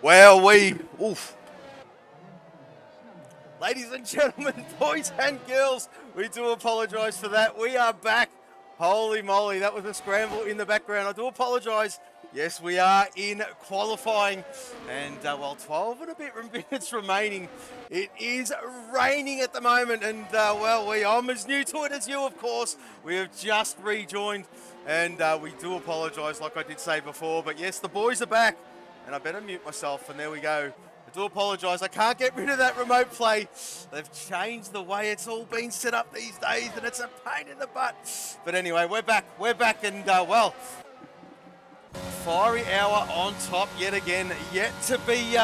Well, oof. Ladies and gentlemen, boys and girls, we do apologise for that. We are back. Holy moly, that was a scramble in the background. I do apologise. Yes, we are in qualifying, and 12 and a bit minutes remaining. It is raining at the moment, and I'm as new to it as you, of course. We have just rejoined, and we do apologise, like I did say before. But yes, the boys are back, and I better mute myself, and there we go. I do apologise, I can't get rid of that remote play. They've changed the way it's all been set up these days, and it's a pain in the butt. But anyway, we're back, and Fiery Hour on top yet again. Yet to be,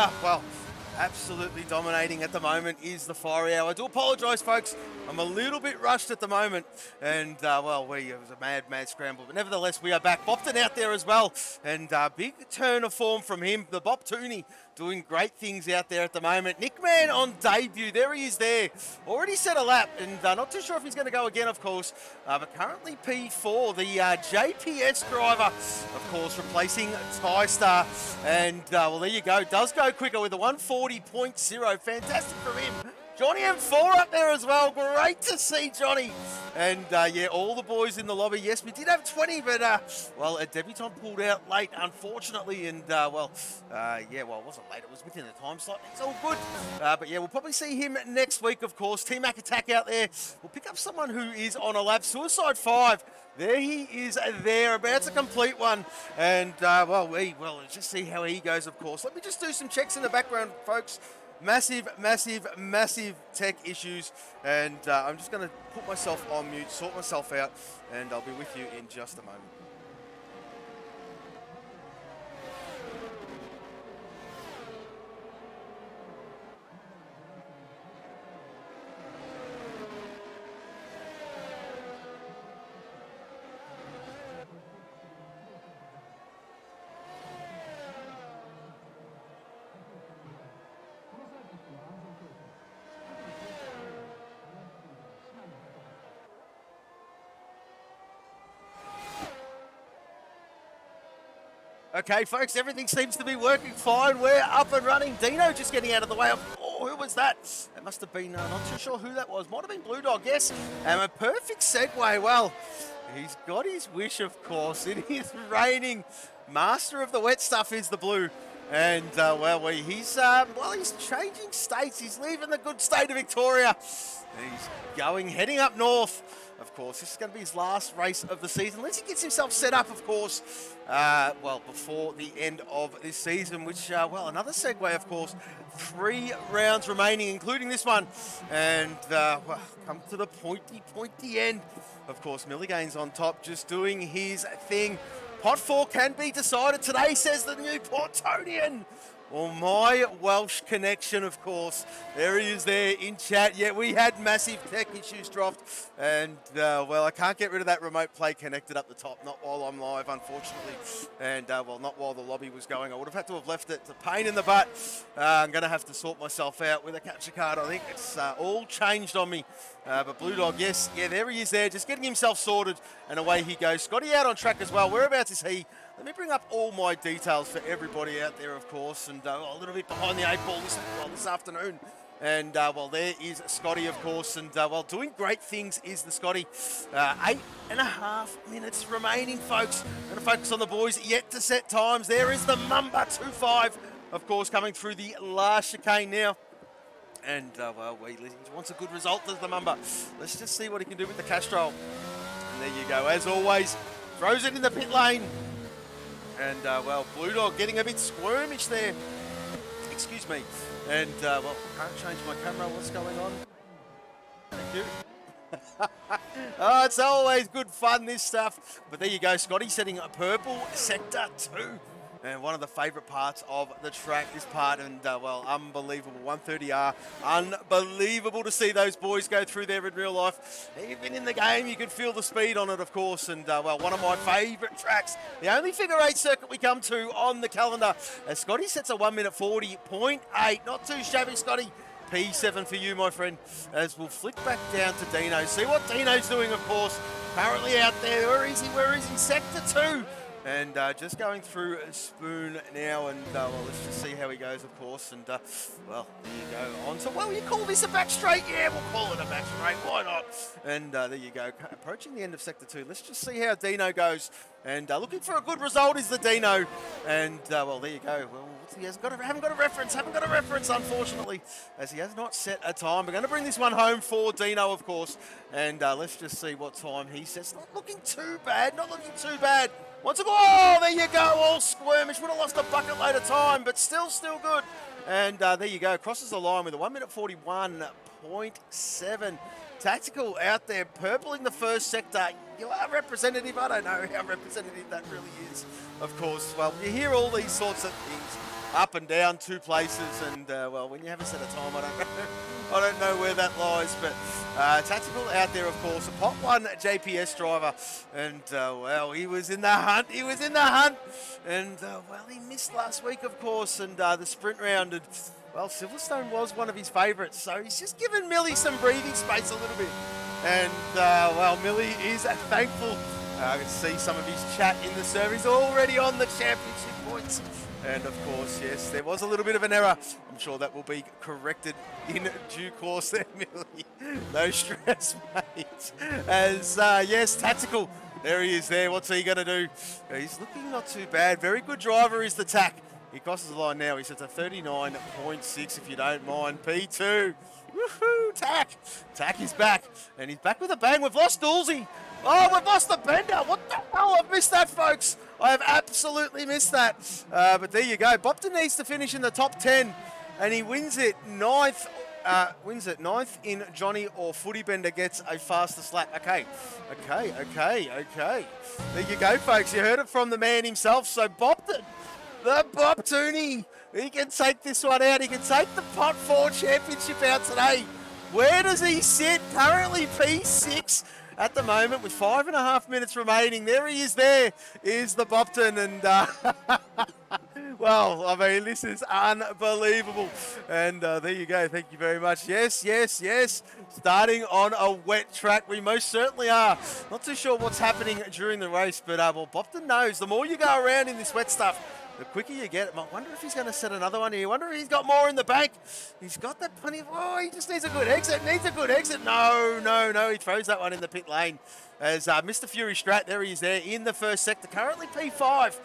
absolutely dominating at the moment is the Fiery Hour. I do apologise, folks. I'm a little bit rushed at the moment. And, it was a mad scramble. But nevertheless, we are back. Bopton out there as well. And big turn of form from him. The Bop Tooney doing great things out there at the moment. Nickman on debut. There he is there. Already set a lap. And not too sure if he's going to go again, of course. But currently P4, the JPS driver, of course, replacing Ty-Star. And, there you go. Does go quicker with a 140.0. Fantastic from him. Johnny M4 up there as well. Great to see Johnny. And, all the boys in the lobby. Yes, we did have 20, but, a debutant pulled out late, unfortunately. And, it wasn't late. It was within the time slot. It's all good. We'll probably see him next week, of course. T-Mac Attack out there. We'll pick up someone who is on a lap. Suicide 5. There he is there, about to complete one. And, let's just see how he goes, of course. Let me just do some checks in the background, folks. Massive tech issues, and I'm just going to put myself on mute, sort myself out, and I'll be with you in just a moment. Okay, folks, everything seems to be working fine. We're up and running. Dino just getting out of the way. Oh, who was that? It must have been, not too sure who that was. Might have been Blue Dog, yes. And a perfect segue. Well, he's got his wish, of course. It is raining. Master of the wet stuff is the Blue. And, he's changing states. He's leaving the good state of Victoria. He's heading up north. Of course, this is going to be his last race of the season. Unless he gets himself set up, of course, before the end of this season, which, another segue, of course. 3 rounds remaining, including this one. And, come to the pointy end. Of course, Milligane's on top, just doing his thing. Pot 4 can be decided today, says the new Portonian. Well, my Welsh connection, of course. There he is there in chat. Yeah, we had massive tech issues dropped. And, I can't get rid of that remote play connected up the top. Not while I'm live, unfortunately. And, not while the lobby was going. I would have had to have left it. It's a pain in the butt. I'm going to have to sort myself out with a capture card. I think it's all changed on me. But Blue Dog, yes. Yeah, there he is there. Just getting himself sorted. And away he goes. Scotty out on track as well. Whereabouts is he? Let me bring up all my details for everybody out there, of course, and a little bit behind the 8 ball this afternoon. And, there is Scotty, of course, and, doing great things is the Scotty. 8.5 minutes remaining, folks. Going to focus on the boys yet to set times. There is the Mumba 2.5, of course, coming through the last chicane now. And, he wants a good result as the Mumba. Let's just see what he can do with the Castrol. And there you go, as always, throws it in the pit lane. And, Blue Dog getting a bit squirmish there. Excuse me. And, can't change my camera. What's going on? Thank you. Oh, it's always good fun, this stuff. But there you go, Scotty setting a purple sector 2. And one of the favourite parts of the track, this part, and, unbelievable. 130R, unbelievable to see those boys go through there in real life. Even in the game, you can feel the speed on it, of course, and, one of my favourite tracks. The only figure 8 circuit we come to on the calendar, as Scotty sets a 1 minute 40.8. Not too shabby, Scotty. P7 for you, my friend, as we'll flick back down to Dino. See what Dino's doing, of course. Currently out there. Where is he? Sector 2. And just going through Spoon now, and well, let's just see how he goes, of course. And well, there you go. On to, well, you call this a back straight? Yeah, we'll call it a back straight. Why not? And there you go. Approaching the end of Sector 2. Let's just see how Dino goes. And looking for a good result is the Dino. And well, there you go. Well, he haven't got a reference, unfortunately, as he has not set a time. We're going to bring this one home for Dino, of course. And let's just see what time he sets. Not looking too bad. Once again, oh, there you go, all squirmish. Would have lost a bucket load of time, but still good. And there you go, crosses the line with a 1 minute 41.7. Tactical out there, purpling the first sector. You are representative. I don't know how representative that really is, of course. Well, you hear all these sorts of things up and down 2 places, and well, when you have a set of time, I don't know where that lies, but Tactical out there, of course, a pot 1 JPS driver, and well, he was in the hunt, and well, he missed last week, of course, and the sprint round, and well, Silverstone was one of his favourites, so he's just given Millie some breathing space a little bit, and well, Millie is thankful. I can see some of his chat in the server. He's already on the championship points. And of course, yes, there was a little bit of an error. I'm sure that will be corrected in due course there, Millie. No stress, mate. As, yes, Tactical. There he is there. What's he going to do? He's looking not too bad. Very good driver is the Tac. He crosses the line now. He's at a 39.6, if you don't mind. P2. Woohoo, Tac. Tac is back. And he's back with a bang. We've lost Dulzy. Oh, we've lost the bender. What the hell? I've missed that, folks. I have absolutely missed that. But there you go. Bopton needs to finish in the top 10. And he wins it ninth. Ninth in Johnny or Footy Bender gets a fastest lap. Okay. There you go, folks. You heard it from the man himself. So Bopton, the Boptoonie, he can take this one out. He can take the Pot 4 championship out today. Where does he sit? Currently P6 at the moment with 5.5 minutes remaining. There he is. There is the Bopton, and well, I mean, this is unbelievable. And there you go. Thank you very much. Yes. Starting on a wet track, we most certainly are. Not too sure what's happening during the race, but well, Bopton knows the more you go around in this wet stuff, the quicker you get. I wonder if he's going to set another one here. I wonder if he's got more in the bank. He's got that plenty of... Oh, he just needs a good exit. No. He throws that one in the pit lane. As Mr. Fury Strat, there he is there in the first sector. Currently P5.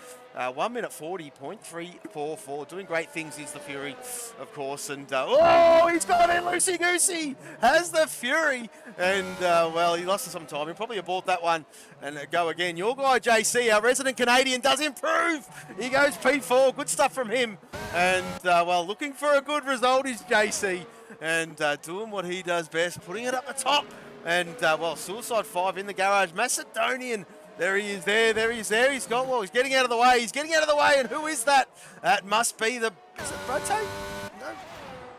1 minute 40.344. Doing great things is the Fury, of course. And oh, he's got it, loosey-goosey. Has the Fury. And well, he lost some time. He'll probably abort that one and go again. Your guy, JC, our resident Canadian, does improve. He goes P4. Good stuff from him. And well, looking for a good result is JC. And doing what he does best, putting it up the top. And well, Suicide 5 in the garage. Macedonian. There he is there. He's got, well, he's getting out of the way. And who is that? That must be the, is it Rote? No.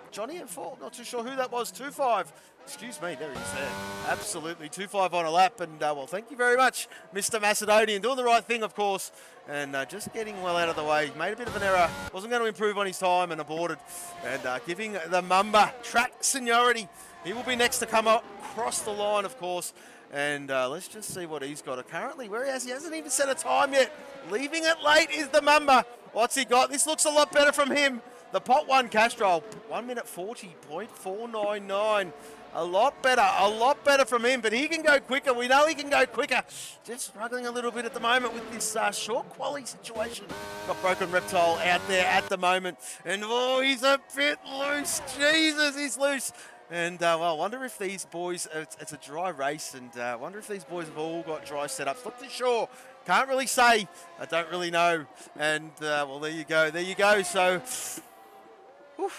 Johnny at 4. Not too sure who that was. 2-5. Excuse me, there he is there. Absolutely. 2-5 on a lap. And well, thank you very much, Mr. Macedonian. Doing the right thing, of course. And just getting well out of the way. Made a bit of an error. Wasn't going to improve on his time and aborted. And giving the Mamba track seniority. He will be next to come across the line, of course. And let's just see what he's got. Currently, where he hasn't even set a time yet. Leaving it late is the Mamba. What's he got? This looks a lot better from him. The pot 1 Castrol, 1 minute 40.499. A lot better from him, but he can go quicker. We know he can go quicker. Just struggling a little bit at the moment with this short quality situation. Got Broken Reptile out there at the moment. And oh, he's a bit loose. Jesus, he's loose. And, well, I wonder if these boys, it's a dry race, and I wonder if these boys have all got dry setups. Not too sure. Can't really say. I don't really know. And, well, there you go. So, whew,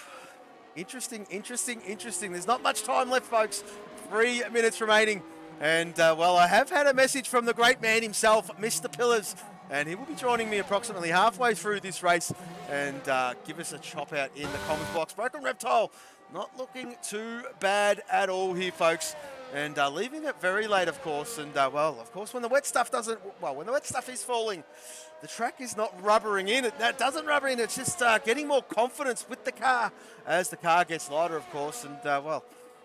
interesting. There's not much time left, folks. 3 minutes remaining. And, well, I have had a message from the great man himself, Mr. Pillars. And he will be joining me approximately halfway through this race and give us a chop out in the comments box. Broken Reptile. Not looking too bad at all here, folks. And leaving it very late, of course. And, well, of course, when the wet stuff is falling, the track is not rubbering in. That doesn't rubber in. It's just getting more confidence with the car as the car gets lighter, of course. And, well,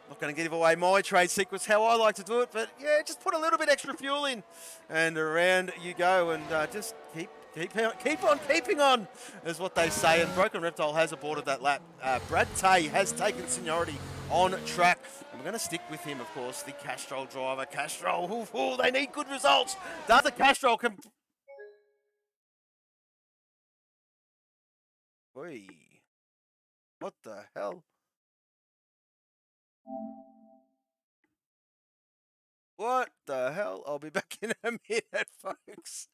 Not going to give away my trade secrets how I like to do it, but yeah, just put a little bit extra fuel in, and around you go, and just keep on keeping on, is what they say. And Broken Reptile has aborted that lap. Brad Tay has taken seniority on track, and we're going to stick with him, of course, the Castrol driver. Castrol, they need good results. Does the Castrol what the hell? What the hell? I'll be back in a minute, folks.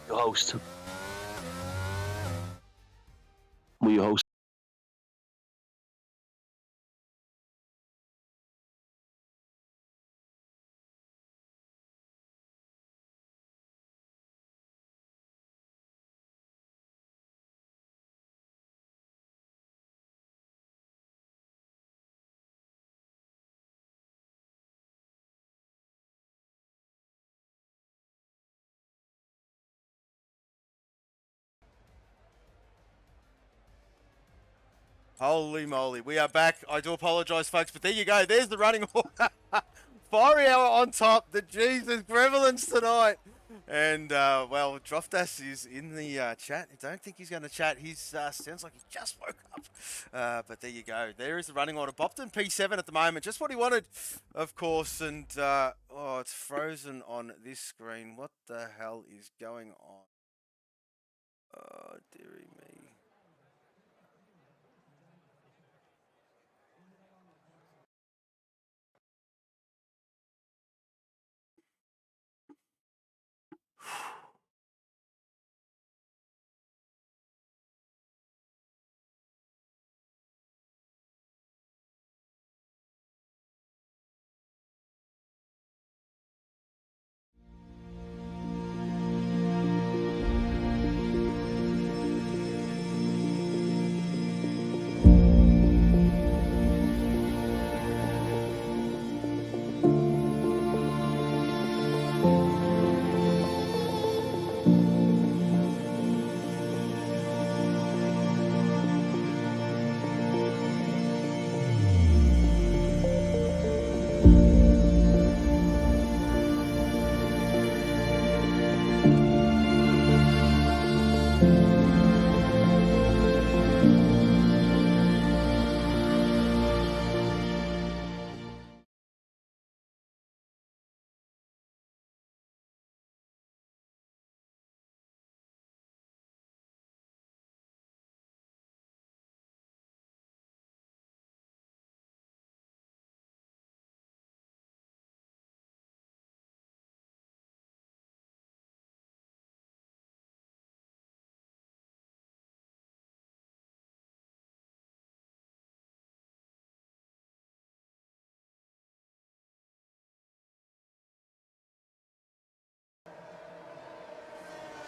Your host. Will your host? Holy moly, we are back. I do apologise, folks, but there you go. There's the running order. Fiery Hour on top. The Jesus Gremlins tonight. And, well, Drofdas is in the chat. I don't think he's going to chat. He's sounds like he just woke up. But there you go. There is the running order. Bopton P7 at the moment. Just what he wanted, of course. And, oh, it's frozen on this screen. What the hell is going on? Oh, dearie me.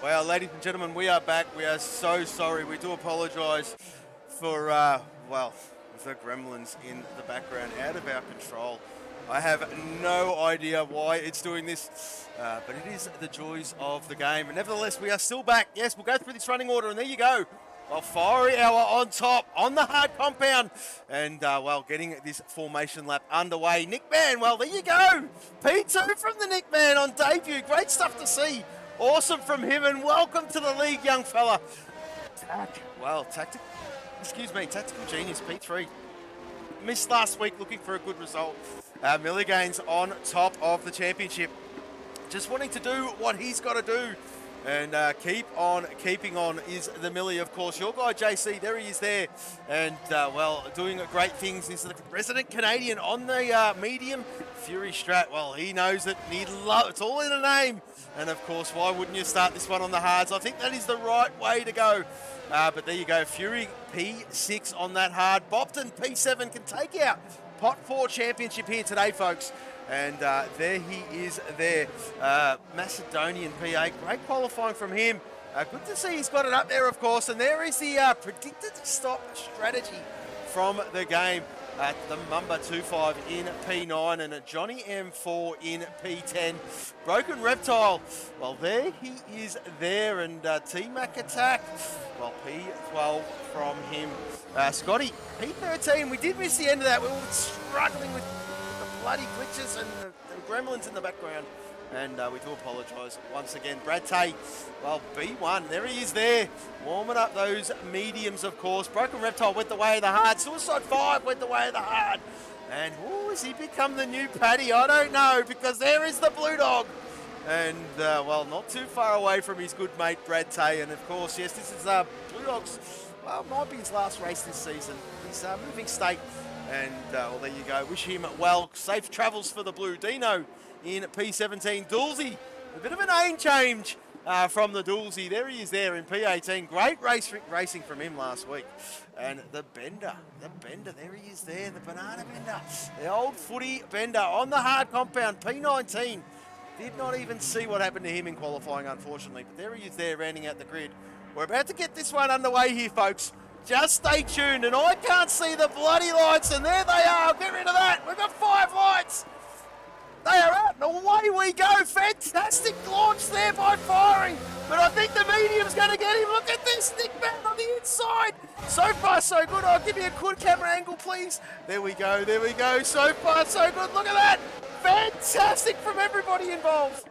Well, ladies and gentlemen, we are back. We are so sorry. We do apologise for, well, the gremlins in the background out of our control. I have no idea why it's doing this, but it is the joys of the game. But nevertheless, we are still back. Yes, we'll go through this running order, and there you go. Well, Fiery Hour on top, on the hard compound, and, well, getting this formation lap underway. Nickman, well, there you go. P2 from the Nickman on debut. Great stuff to see. Awesome from him, and welcome to the league, young fella. Well, tactical genius, P3. Missed last week looking for a good result. Milligan's on top of the championship. Just wanting to do what he's got to do. And keep on keeping on is the Millie, of course. Your guy, JC, there he is there. And, well, doing great things. He's the resident Canadian on the medium. Fury Strat, well, he knows it. It's all in the name. And, of course, why wouldn't you start this one on the hards? I think that is the right way to go. But there you go. Fury P6 on that hard. Bopton P7 can take out Pot 4 championship here today, folks. And there he is there. Macedonian P8. Great qualifying from him. Good to see he's got it up there, of course. And there is the predicted stop strategy from the game. At the Mumba 2.5 in P9 and a Johnny M4 in P10. Broken Reptile, well, there he is there. And T-Mac Attack, well, P12 from him. Scotty, P13, we did miss the end of that. We were struggling with the bloody glitches and the gremlins in the background. And we do apologise once again. Brad Tay, well, B1, there he is there. Warming up those mediums, of course. Broken Reptile went the way of the hard. Suicide 5 went the way of the hard. And, has he become the new Paddy? I don't know, because there is the Blue Dog. And, well, not too far away from his good mate, Brad Tay. And, of course, yes, this is Blue Dog's, well, might be his last race this season. He's moving state. And, well, there you go. Wish him well. Safe travels for the Blue. Dino in P17. Doolsey, a bit of a name change from the Doolsey. There he is there in P18. Great racing from him last week. And the Bender, there he is there, the Banana Bender. The old footy Bender on the hard compound, P19. Did not even see what happened to him in qualifying, unfortunately. But there he is there, rounding out the grid. We're about to get this one underway here, folks. Just stay tuned. And I can't see the bloody lights, and there they are. Get rid of that. We've got 5 lights. They are out and away we go. Fantastic launch there by Fiery. But I think the medium's going to get him. Look at this, Nickman on the inside. So far, so good. Oh, give me a good camera angle, please. There we go, there we go. So far, so good. Look at that. Fantastic from everybody involved.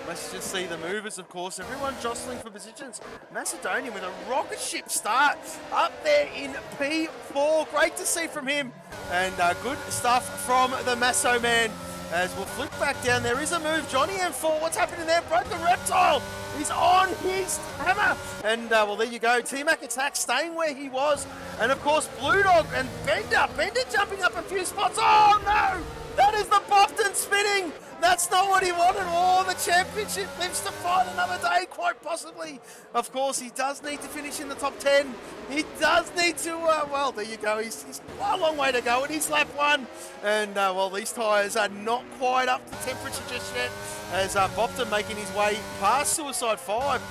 Let's just see the movers, of course. Everyone jostling for positions. Macedonia with a rocket ship start up there in P4. Great to see from him. And good stuff from the Masso man. As we'll flick back down, there is a move. Johnny M4, what's happening there? Broken Reptile. He's on his hammer. And, well, there you go. T-Mac attack staying where he was. And, of course, Blue Dog and Bender. Bender jumping up a few spots. Oh, no! That is the Bofton spinning. That's not what he wanted. Oh, the championship lives to fight another day, quite possibly. Of course, he does need to finish in the top 10. He does need to, well, there you go. He's quite a long way to go. It is lap 1. And, well, these tyres are not quite up to temperature just yet. As Bofton making his way past Suicide 5.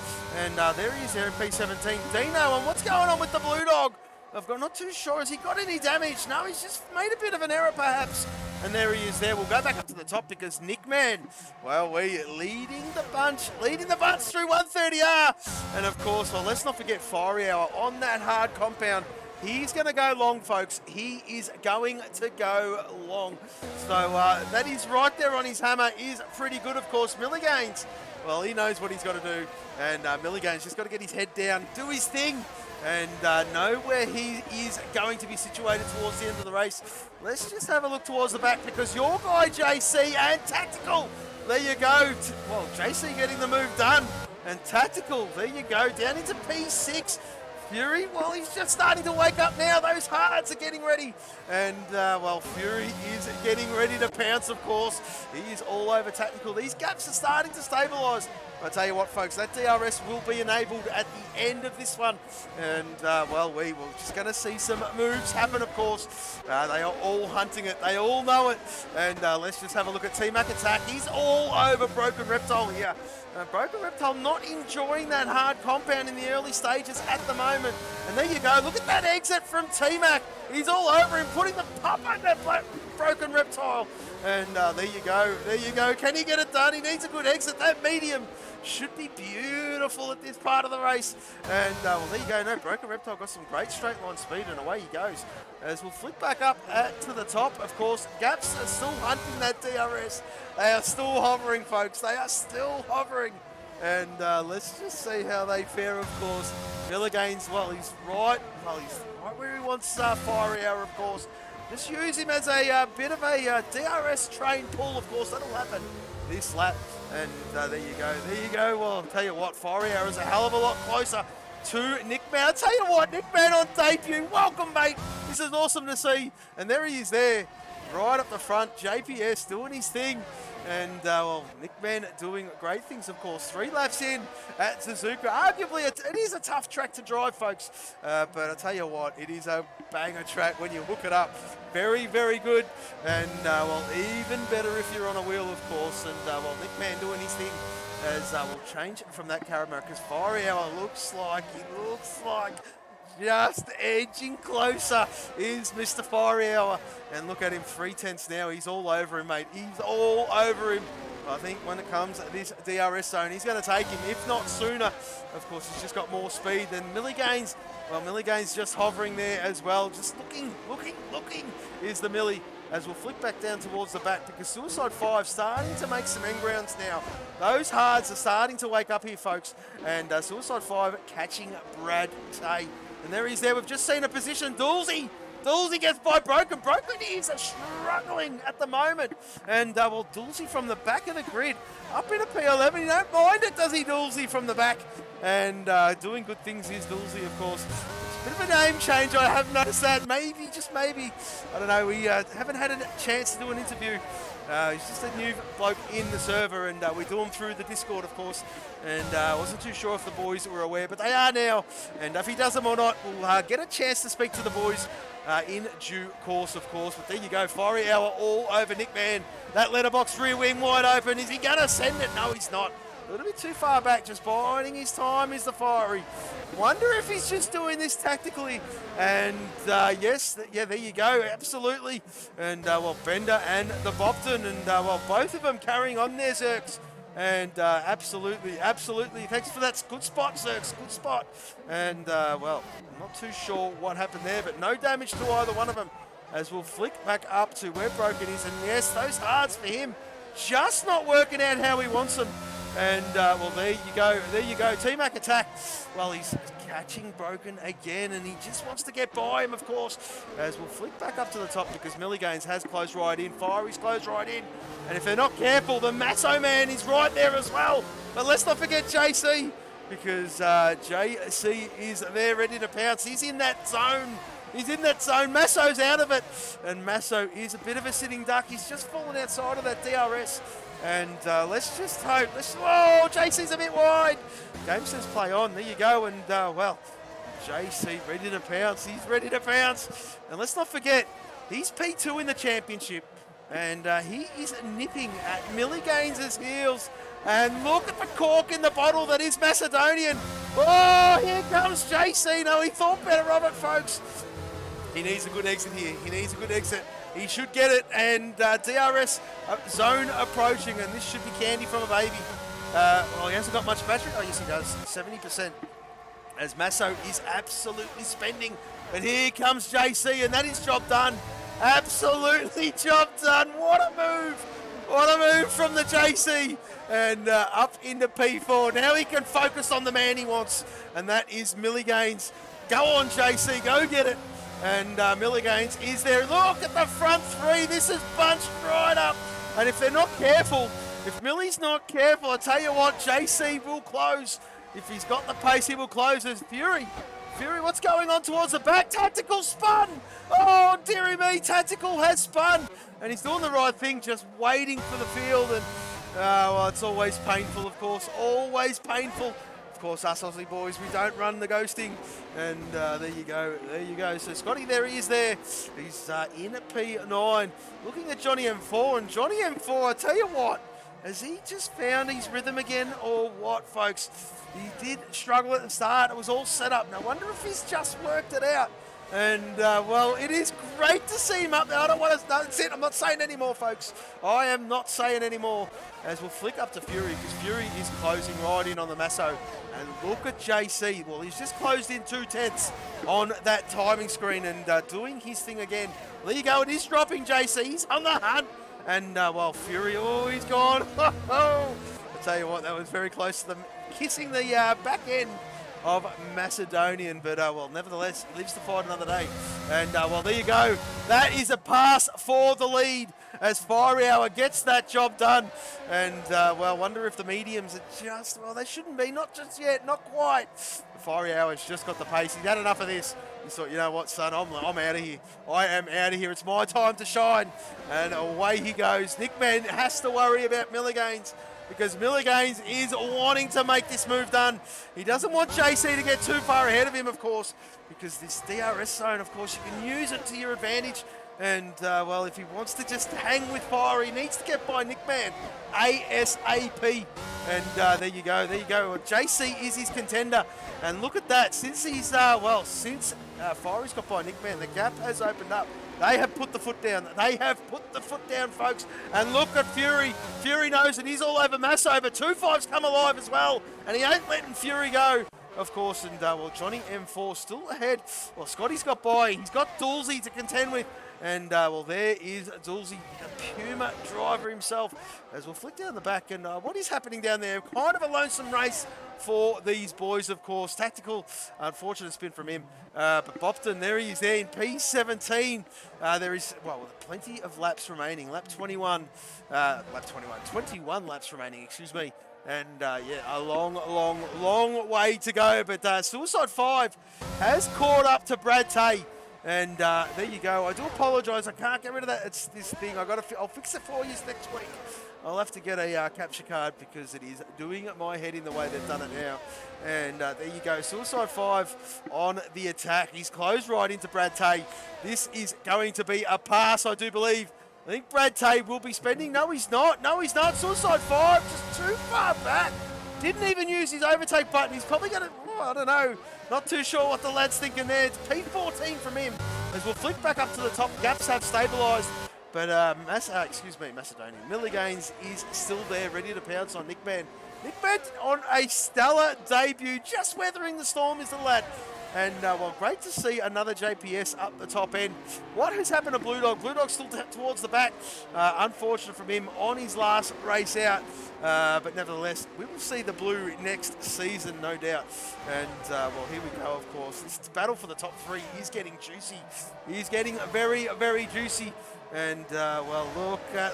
And there he is there in P17. Dino, and what's going on with the Blue Dog? I'm not too sure. Has he got any damage? No, he's just made a bit of an error, perhaps. And there he is there. We'll go back up to the top because Nickman, well, we're leading the bunch through 130R. And, of course, well, let's not forget Fiery Hour on that hard compound. He's going to go long, folks. He is going to go long. So that is right there on his hammer is pretty good, of course. Milligains, well, he knows what he's got to do. And Milligains just got to get his head down, do his thing. And know where he is going to be situated towards the end of the race. Let's just have a look towards the back because your guy JC and Tactical, there you go. Well, JC getting the move done and Tactical, there you go, down into P6. Fury, well, he's just starting to wake up now. Those hearts are getting ready. And, well, Fury is getting ready to pounce, of course. He is all over Tactical. These gaps are starting to stabilise. I tell you what, folks, that DRS will be enabled at the end of this one. And, well, we will just going to see some moves happen, of course. They are all hunting it. They all know it. And let's just have a look at T-Mac attack. He's all over Broken Reptile here. Broken Reptile not enjoying that hard compound in the early stages at the moment. And there you go. Look at that exit from T-Mac. He's all over him, putting the pump on that Broken Reptile. And there you go. There you go. Can he get it done? He needs a good exit. That medium should be beautiful at this part of the race. And, well, there you go. No, Broken Reptile got some great straight line speed, and away he goes. As we'll flick back up to the top, of course, Gaps are still hunting that DRS. They are still hovering, folks. They are still hovering. And let's just see how they fare, of course. Milligains, well, he's right where he wants Fiery Hour, of course. Just use him as a bit of a DRS train pull, of course. That'll happen this lap. And there you go. There you go. Well, I'll tell you what, Fiery Hour is a hell of a lot closer to Nickman. I'll tell you what, Nickman on debut. Welcome, mate. This is awesome to see. And there he is there, right up the front. JPS doing his thing. And, well, Nickman doing great things, of course. 3 laps in at Suzuka. Arguably, it is a tough track to drive, folks. But I'll tell you what, it is a banger track when you hook it up. Very, very good. And, well, even better if you're on a wheel, of course. And, well, Nickman doing his thing as we'll change from that Caramel because Fiery Hour looks like just edging closer is Mr. Fiery Hour. And look at him, 3/10 now. He's all over him, mate. He's all over him. I think when it comes to this DRS zone, he's going to take him, if not sooner. Of course, he's just got more speed than Milligains. Well, Milligains just hovering there as well. Just looking is the Millie. As we'll flick back down towards the back because Suicide 5 starting to make some end grounds now. Those hards are starting to wake up here, folks. And Suicide 5 catching Brad Tay. And there he's there. We've just seen a position. Doolsey gets by Broken. Broken is struggling at the moment. And, well, Doolsey from the back of the grid. Up in a P11. You don't mind it, does he, Doolsey, from the back? And doing good things is Doolsey, of course. Bit of a name change, I have noticed that. Maybe, just maybe. I don't know, we haven't had a chance to do an interview. He's just a new bloke in the server, and we do him through the Discord, of course. And I wasn't too sure if the boys were aware, but they are now. And if he does them or not, we'll get a chance to speak to the boys in due course, of course. But there you go, Fiery Hour all over Nickman. That letterbox rear wing wide open. Is he going to send it? No, he's not. A little bit too far back, just biding his time is the Fiery. Wonder if he's just doing this tactically. And yes, yeah, there you go, absolutely. And well, Bender and the Bopton, and well, both of them carrying on their Zerks. And absolutely, thanks for that good spot, Zerks, good spot. And well, I'm not too sure what happened there, but no damage to either one of them, as we'll flick back up to where Broken is. And yes, those hards for him, just not working out how he wants them. And well, there you go, T-Mac attack. Well, he's catching Broken again, and he just wants to get by him, of course, as we'll flick back up to the top because Milligains has closed right in. Fiery's closed right in, and if they're not careful, the Masso man is right there as well. But let's not forget JC, because JC is there ready to pounce. He's in that zone. Masso's out of it, and Masso is a bit of a sitting duck. He's just fallen outside of that DRS. And let's just hope. Whoa, JC's a bit wide. Game says play on. There you go. And well, JC ready to pounce. He's ready to pounce. And let's not forget, he's P2 in the championship. And he is nipping at Milligains' heels. And look at the cork in the bottle that is Macedonian. Oh, here comes JC. No, he thought better of it, folks. He needs a good exit here. He should get it, and DRS zone approaching, and this should be candy from a baby. Well, he hasn't got much battery. Oh, yes, he does. 70%. As Masso is absolutely spending. But here comes JC, and that is job done. Absolutely job done. What a move. What a move from the JC. And up into P4. Now he can focus on the man he wants, and that is Milligains. Go on, JC. Go get it. And Milligains is there. Look at the front three. This is bunched right up. And if they're not careful, if Millie's not careful, I tell you what, JC will close. If he's got the pace, he will close. As Fury, what's going on towards the back? Tactical spun. Oh, dearie me, Tactical has spun. And he's doing the right thing, just waiting for the field. And well, it's always painful, of course. Always painful. Of course, us Aussie boys, we don't run the ghosting. And there you go. So Scotty, there he is there. He's in at P9, looking at Johnny M4. And Johnny M4, I tell you what, has he just found his rhythm again or what, folks? He did struggle at the start. It was all set up. No wonder if he's just worked it out. And, well, it is great to see him up there. I don't want to... That's it. I'm not saying anymore, folks. I am not saying anymore. As we'll flick up to Fury, because Fury is closing right in on the Masso. And look at JC. Well, he's just closed in 2/10 on that timing screen and doing his thing again. There you go. It is dropping JC. He's on the hunt. And, well, Fury, oh, he's gone. I tell you what, that was very close to them kissing the back end of Macedonian, but well, nevertheless, he lives to fight another day. And well, there you go. That is a pass for the lead as Fiery Hour gets that job done. And well, wonder if the mediums are just, well, they shouldn't be, not just yet, not quite. Fiery Hour's just got the pace. He's had enough of this. He thought, you know what, son, I'm out of here. I am out of here. It's my time to shine. And away he goes. Nickman has to worry about Milligains, because Milligains is wanting to make this move done. He doesn't want JC to get too far ahead of him, of course, because this DRS zone, of course, you can use it to your advantage. And, well, if he wants to just hang with Fire, he needs to get by Nickman ASAP. And there you go. JC is his contender. And look at that. Since he's, well, since Fiery's got by Nickman, the gap has opened up. They have put the foot down. Folks. And look at Fury. Fury knows that he's all over Masso, but 2-5's come alive as well. And he ain't letting Fury go, of course. And, well, Johnny M4 still ahead. Well, Scotty's got by. He's got Dulzy to contend with. And, well, there is Dulzy, the Puma driver himself, as we'll flick down the back. And what is happening down there? Kind of a lonesome race for these boys, of course. Tactical, unfortunate spin from him. But Bopton, there he is there in P17. There is, well, plenty of laps remaining. 21 laps remaining, excuse me. And, yeah, a long way to go. But Suicide 5 has caught up to Brad Tay. And there you go. I do apologise. I can't get rid of that. It's this thing. I'll fix it for you next week. I'll have to get a capture card because it is doing my head in the way they've done it now. And there you go. Suicide 5 on the attack. He's closed right into Brad Tay. This is going to be a pass, I do believe. I think Brad Tay will be spending. No, he's not. Suicide 5 just too far back. Didn't even use his overtake button. He's probably going to, I don't know. Not too sure what the lad's thinking there. It's P14 from him. As we'll flick back up to the top. Gaps have stabilised. But Macedonian. Millie Gaines is still there, ready to pounce on Nick Man. Nick Man on a stellar debut, just weathering the storm is the lad. And, well, great to see another JPS up the top end. What has happened to Blue Dog? Blue Dog's still towards the back. Unfortunate from him on his last race out. But nevertheless, we will see the Blue next season, no doubt. And, well, here we go, of course. This battle for the top 3 is getting juicy. He's getting very, very juicy. And, well,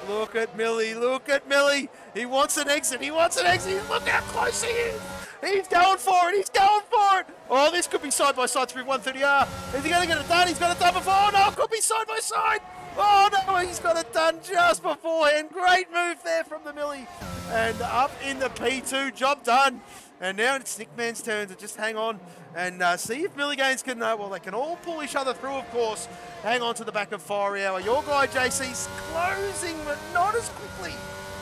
look at Millie. Look at Millie. He wants an exit. He wants an exit. Look how close he is. He's going for it. He's going for it. Oh, this could be side by side through 130R. Is he going to get it done? He's got it done before. Oh, no, it could be side by side. Oh, no, he's got it done just beforehand. Great move there from the Millie. And up in the P2. Job done. And now it's Nick Man's turn to just hang on and see if Millie Gaines can, well, they can all pull each other through, of course. Hang on to the back of Fiery Hour. Your guy, JC's closing, but not as quickly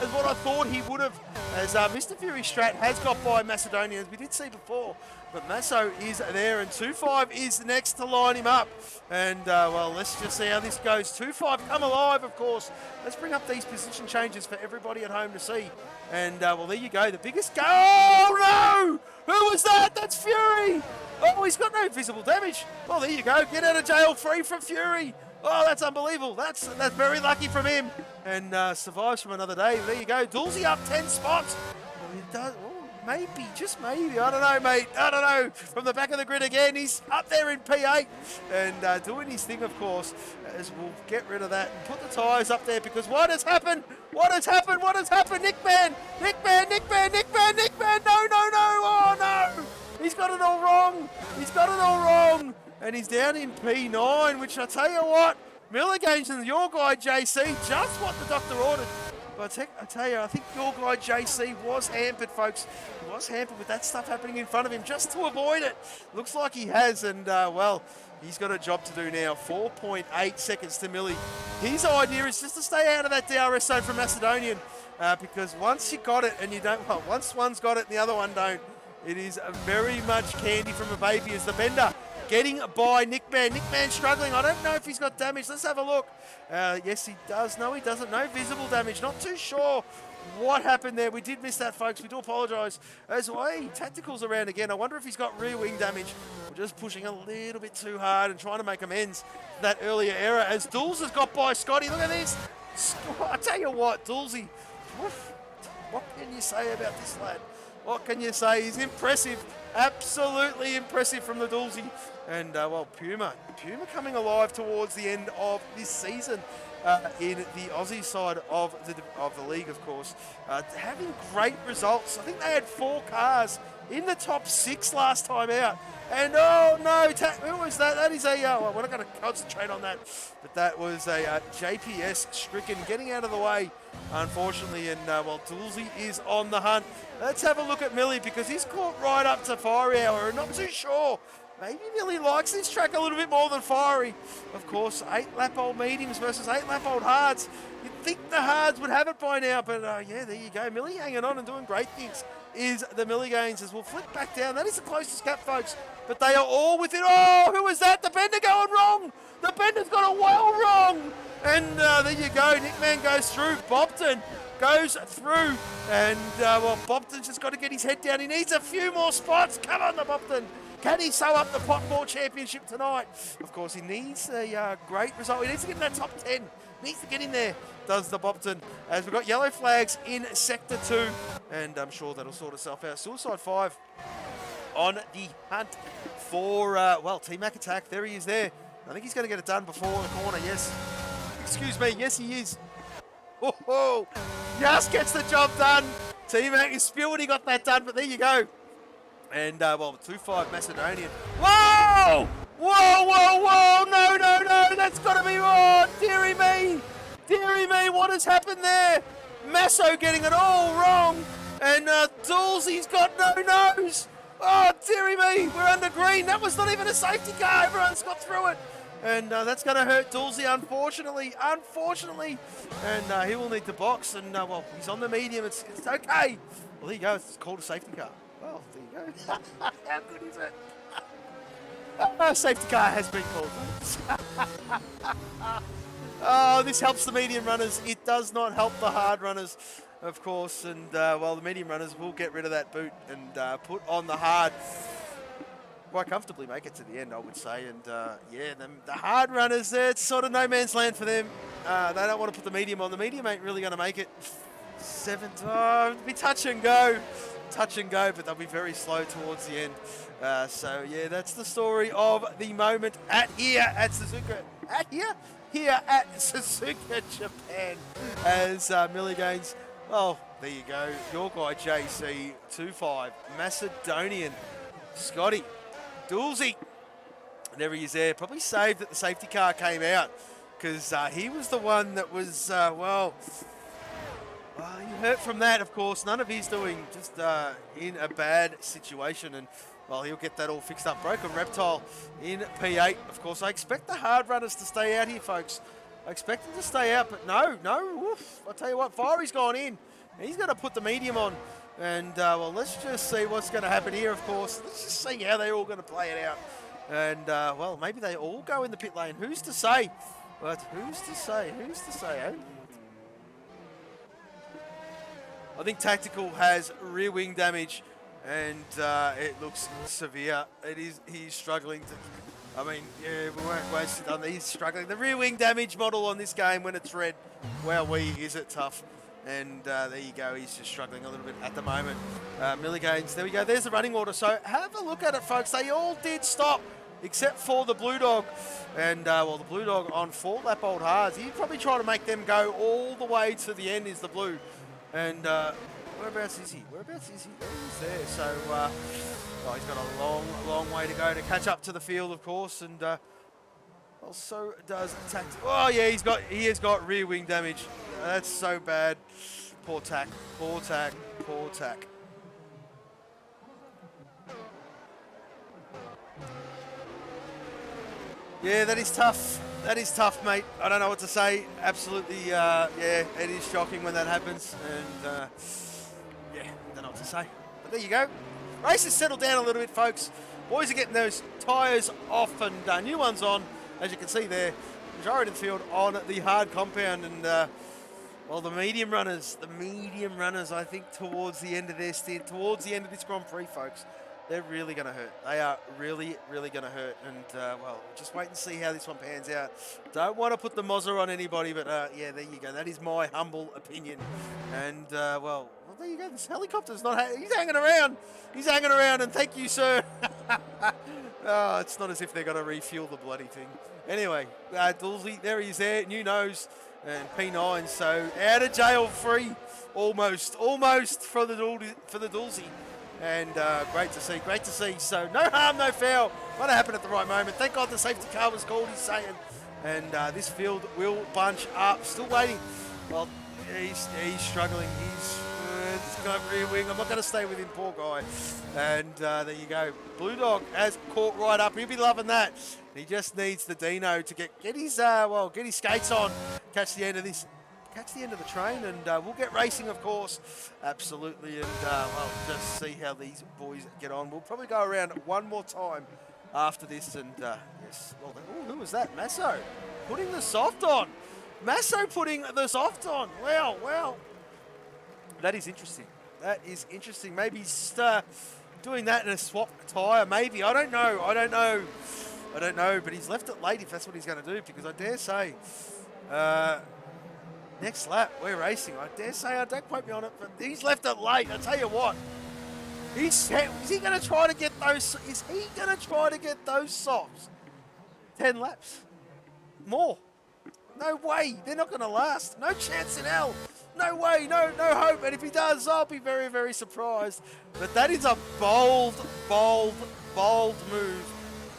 as what I thought he would have, as Mr. Fury Strat has got by Macedonia, as we did see before. But Masso is there, and 2-5 is next to line him up. And, well, let's just see how this goes. 2-5 come alive, of course. Let's bring up these position changes for everybody at home to see. And, well, there you go. The biggest go. Oh, no! Who was that? That's Fury! Oh, he's got no visible damage. Well, there you go. Get out of jail free from Fury. Oh, that's unbelievable. That's very lucky from him. And survives from another day. There you go. Dulcie up 10 spots. Oh, he does. Oh, maybe, just maybe. I don't know, mate. I don't know. From the back of the grid again. He's up there in P8. And doing his thing, of course, as we'll get rid of that and put the tyres up there, because what has happened? What has happened? What has happened? Nick Man! Nick Man! Nick Man! Nick Man! Nick Man! No, no, no! Oh, no! He's got it all wrong. He's got it all wrong. And he's down in P9, which I tell you what, Millie Gaines and your guy JC, just what the doctor ordered. But I tell you, I think your guy JC was hampered, folks. He was hampered with that stuff happening in front of him just to avoid it. Looks like he has, and well, he's got a job to do now. 4.8 seconds to Millie. His idea is just to stay out of that DRS zone from Macedonian, because once you got it and you don't, well, once one's got it and the other one don't, it is very much candy from a baby as the bender getting by Nick Man. Nick Man struggling. I don't know if he's got damage. Let's have a look. Yes, he does. No, he doesn't. No visible damage. Not too sure what happened there. We did miss that, folks. We do apologise. As well, hey, Tactical's around again. I wonder if he's got rear wing damage. We're just pushing a little bit too hard and trying to make amends for that earlier error. As Dulls has got by Scotty. Look at this. I tell you what, Dulsy. What can you say about this lad? What can you say? He's impressive. Absolutely impressive from the Dulsy. And, well, Puma coming alive towards the end of this season in the Aussie side of the league, of course. Having great results. I think they had 4 cars in the top 6 last time out. And, oh, no, who was that? That is a, well, we're not going to concentrate on that. But that was a JPS stricken, getting out of the way, unfortunately. And, well, Dulsy is on the hunt. Let's have a look at Millie, because he's caught right up to Fiery Hour. I'm not too sure. Maybe Millie likes this track a little bit more than Fiery. Of course, 8-lap-old mediums versus 8-lap-old hards. You'd think the hards would have it by now, but yeah, there you go. Millie hanging on and doing great things is the Millie Gaines, as we'll flick back down. That is the closest gap, folks, but they are all within. Oh, who was that? The bender going wrong. The bender's got a well wrong. And there you go. Nick Man goes through. Bobton goes through. And, well, Bobton's just got to get his head down. He needs a few more spots. Come on, the Bobton. Can he sew up the Pot4 Championship tonight? Of course, he needs a great result. He needs to get in that top 10. He needs to get in there, does the Bobton. As we've got yellow flags in Sector 2. And I'm sure that'll sort itself out. Suicide 5 on the hunt for, well, T-Mac attack. There he is there. I think he's going to get it done before the corner, yes. Excuse me, yes he is. Oh, just gets the job done. T-Mac is spewing he got that done, but there you go. And, well, 2-5 Macedonian. Whoa! Whoa, whoa, whoa! No, no, no! That's got to be more! Deary me! Deary me, what has happened there? Masso getting it all wrong. And Dulsie's got no nose. Oh, deary me! We're under green. That was not even a safety car. Everyone's got through it. And that's going to hurt Dulcie, unfortunately. Unfortunately. And he will need to box. And, well, he's on the medium. It's okay. Well, there you go. It's called a safety car. Well, there you go. How good is it? Safety car has been called. Oh, this helps the medium runners. It does not help the hard runners, of course. And, well, the medium runners will get rid of that boot and put on the hard. Quite comfortably make it to the end, I would say. And, yeah, the hard runners, it's sort of no man's land for them. They don't want to put the medium on. The medium ain't really going to make it. It'll be touch and go. Touch and go, but they'll be very slow towards the end. So, yeah, that's the story of the moment here at Suzuka. Here at Suzuka, Japan, as Millie gains. Oh, there you go. Your guy, JC, 2-5. Macedonian, Scotty, Dulzy. There he is there. Probably saved that the safety car came out because he was the one that was, well, you hurt from that, of course. None of his doing, just in a bad situation. And, well, he'll get that all fixed up. Broken Reptile in P8. Of course, I expect the hard runners to stay out here, folks. I expect them to stay out, but no. Oof. I'll tell you what, Fiery's gone in. He's going to put the medium on. And, well, let's just see what's going to happen here, of course. Let's just see how they're all going to play it out. And, well, maybe they all go in the pit lane. Who's to say? But who's to say? Eh? I think Tactical has rear wing damage, and it looks severe. He's struggling to. I mean, yeah, we won't waste it on. He's struggling. The rear wing damage model on this game when it's red, wowee, is it tough? And there you go. He's just struggling a little bit at the moment. Milligains. There we go. There's the running order. So have a look at it, folks. They all did stop, except for the Blue Dog. And, well, the Blue Dog on 4 lap old hards. He'd probably try to make them go all the way to the end is the Blue. And whereabouts is he? There he's there. So, well, he's got a long way to go to catch up to the field, of course. And also does Tactic. Oh, yeah, he has got rear wing damage. That's so bad. Poor Tack. Yeah, that is tough, mate. I don't know what to say. Absolutely, yeah, it is shocking when that happens. And, yeah, I don't know what to say. But there you go. Race has settled down a little bit, folks. Boys are getting those tyres off and new ones on. As you can see there, majority of the field on the hard compound. And, well, the medium runners, I think, towards the end of their stint, towards the end of this Grand Prix, folks, they're really going to hurt. They are really going to hurt. And, well, just wait and see how this one pans out. Don't want to put the Mozza on anybody, but, yeah, there you go. That is my humble opinion. And, well, there you go. This helicopter's not... he's hanging around. And thank you, sir. Oh, it's not as if they're going to refuel the bloody thing. Anyway, Dulzy, there he is there. New nose and P9. So, out of jail free. Almost for the Dulzy. And great to see. So no harm, no foul. What happened at the right moment. Thank God the safety car was called, he's saying. And this field will bunch up. Still waiting. Well, he's struggling. He's got rear wing. I'm not going to stay with him, poor guy. And there you go. Blue Dog has caught right up. He'll be loving that. He just needs the Dino to get his skates on. Catch the end of the train, and we'll get racing, of course. Absolutely, and well, just see how these boys get on. We'll probably go around one more time after this, and yes. Well, who was that? Masso putting the soft on. Wow. That is interesting. Maybe he's doing that in a swap tyre. Maybe. I don't know. But he's left it late if that's what he's going to do, because I dare say. Next lap, we're racing. I dare say, don't quote me on it, but he's left it late. I tell you what, is he going to try to get those? Is he going to try to get those softs? 10 laps, more? No way. They're not going to last. No chance in hell. No way. No hope. And if he does, I'll be very, very surprised. But that is a bold move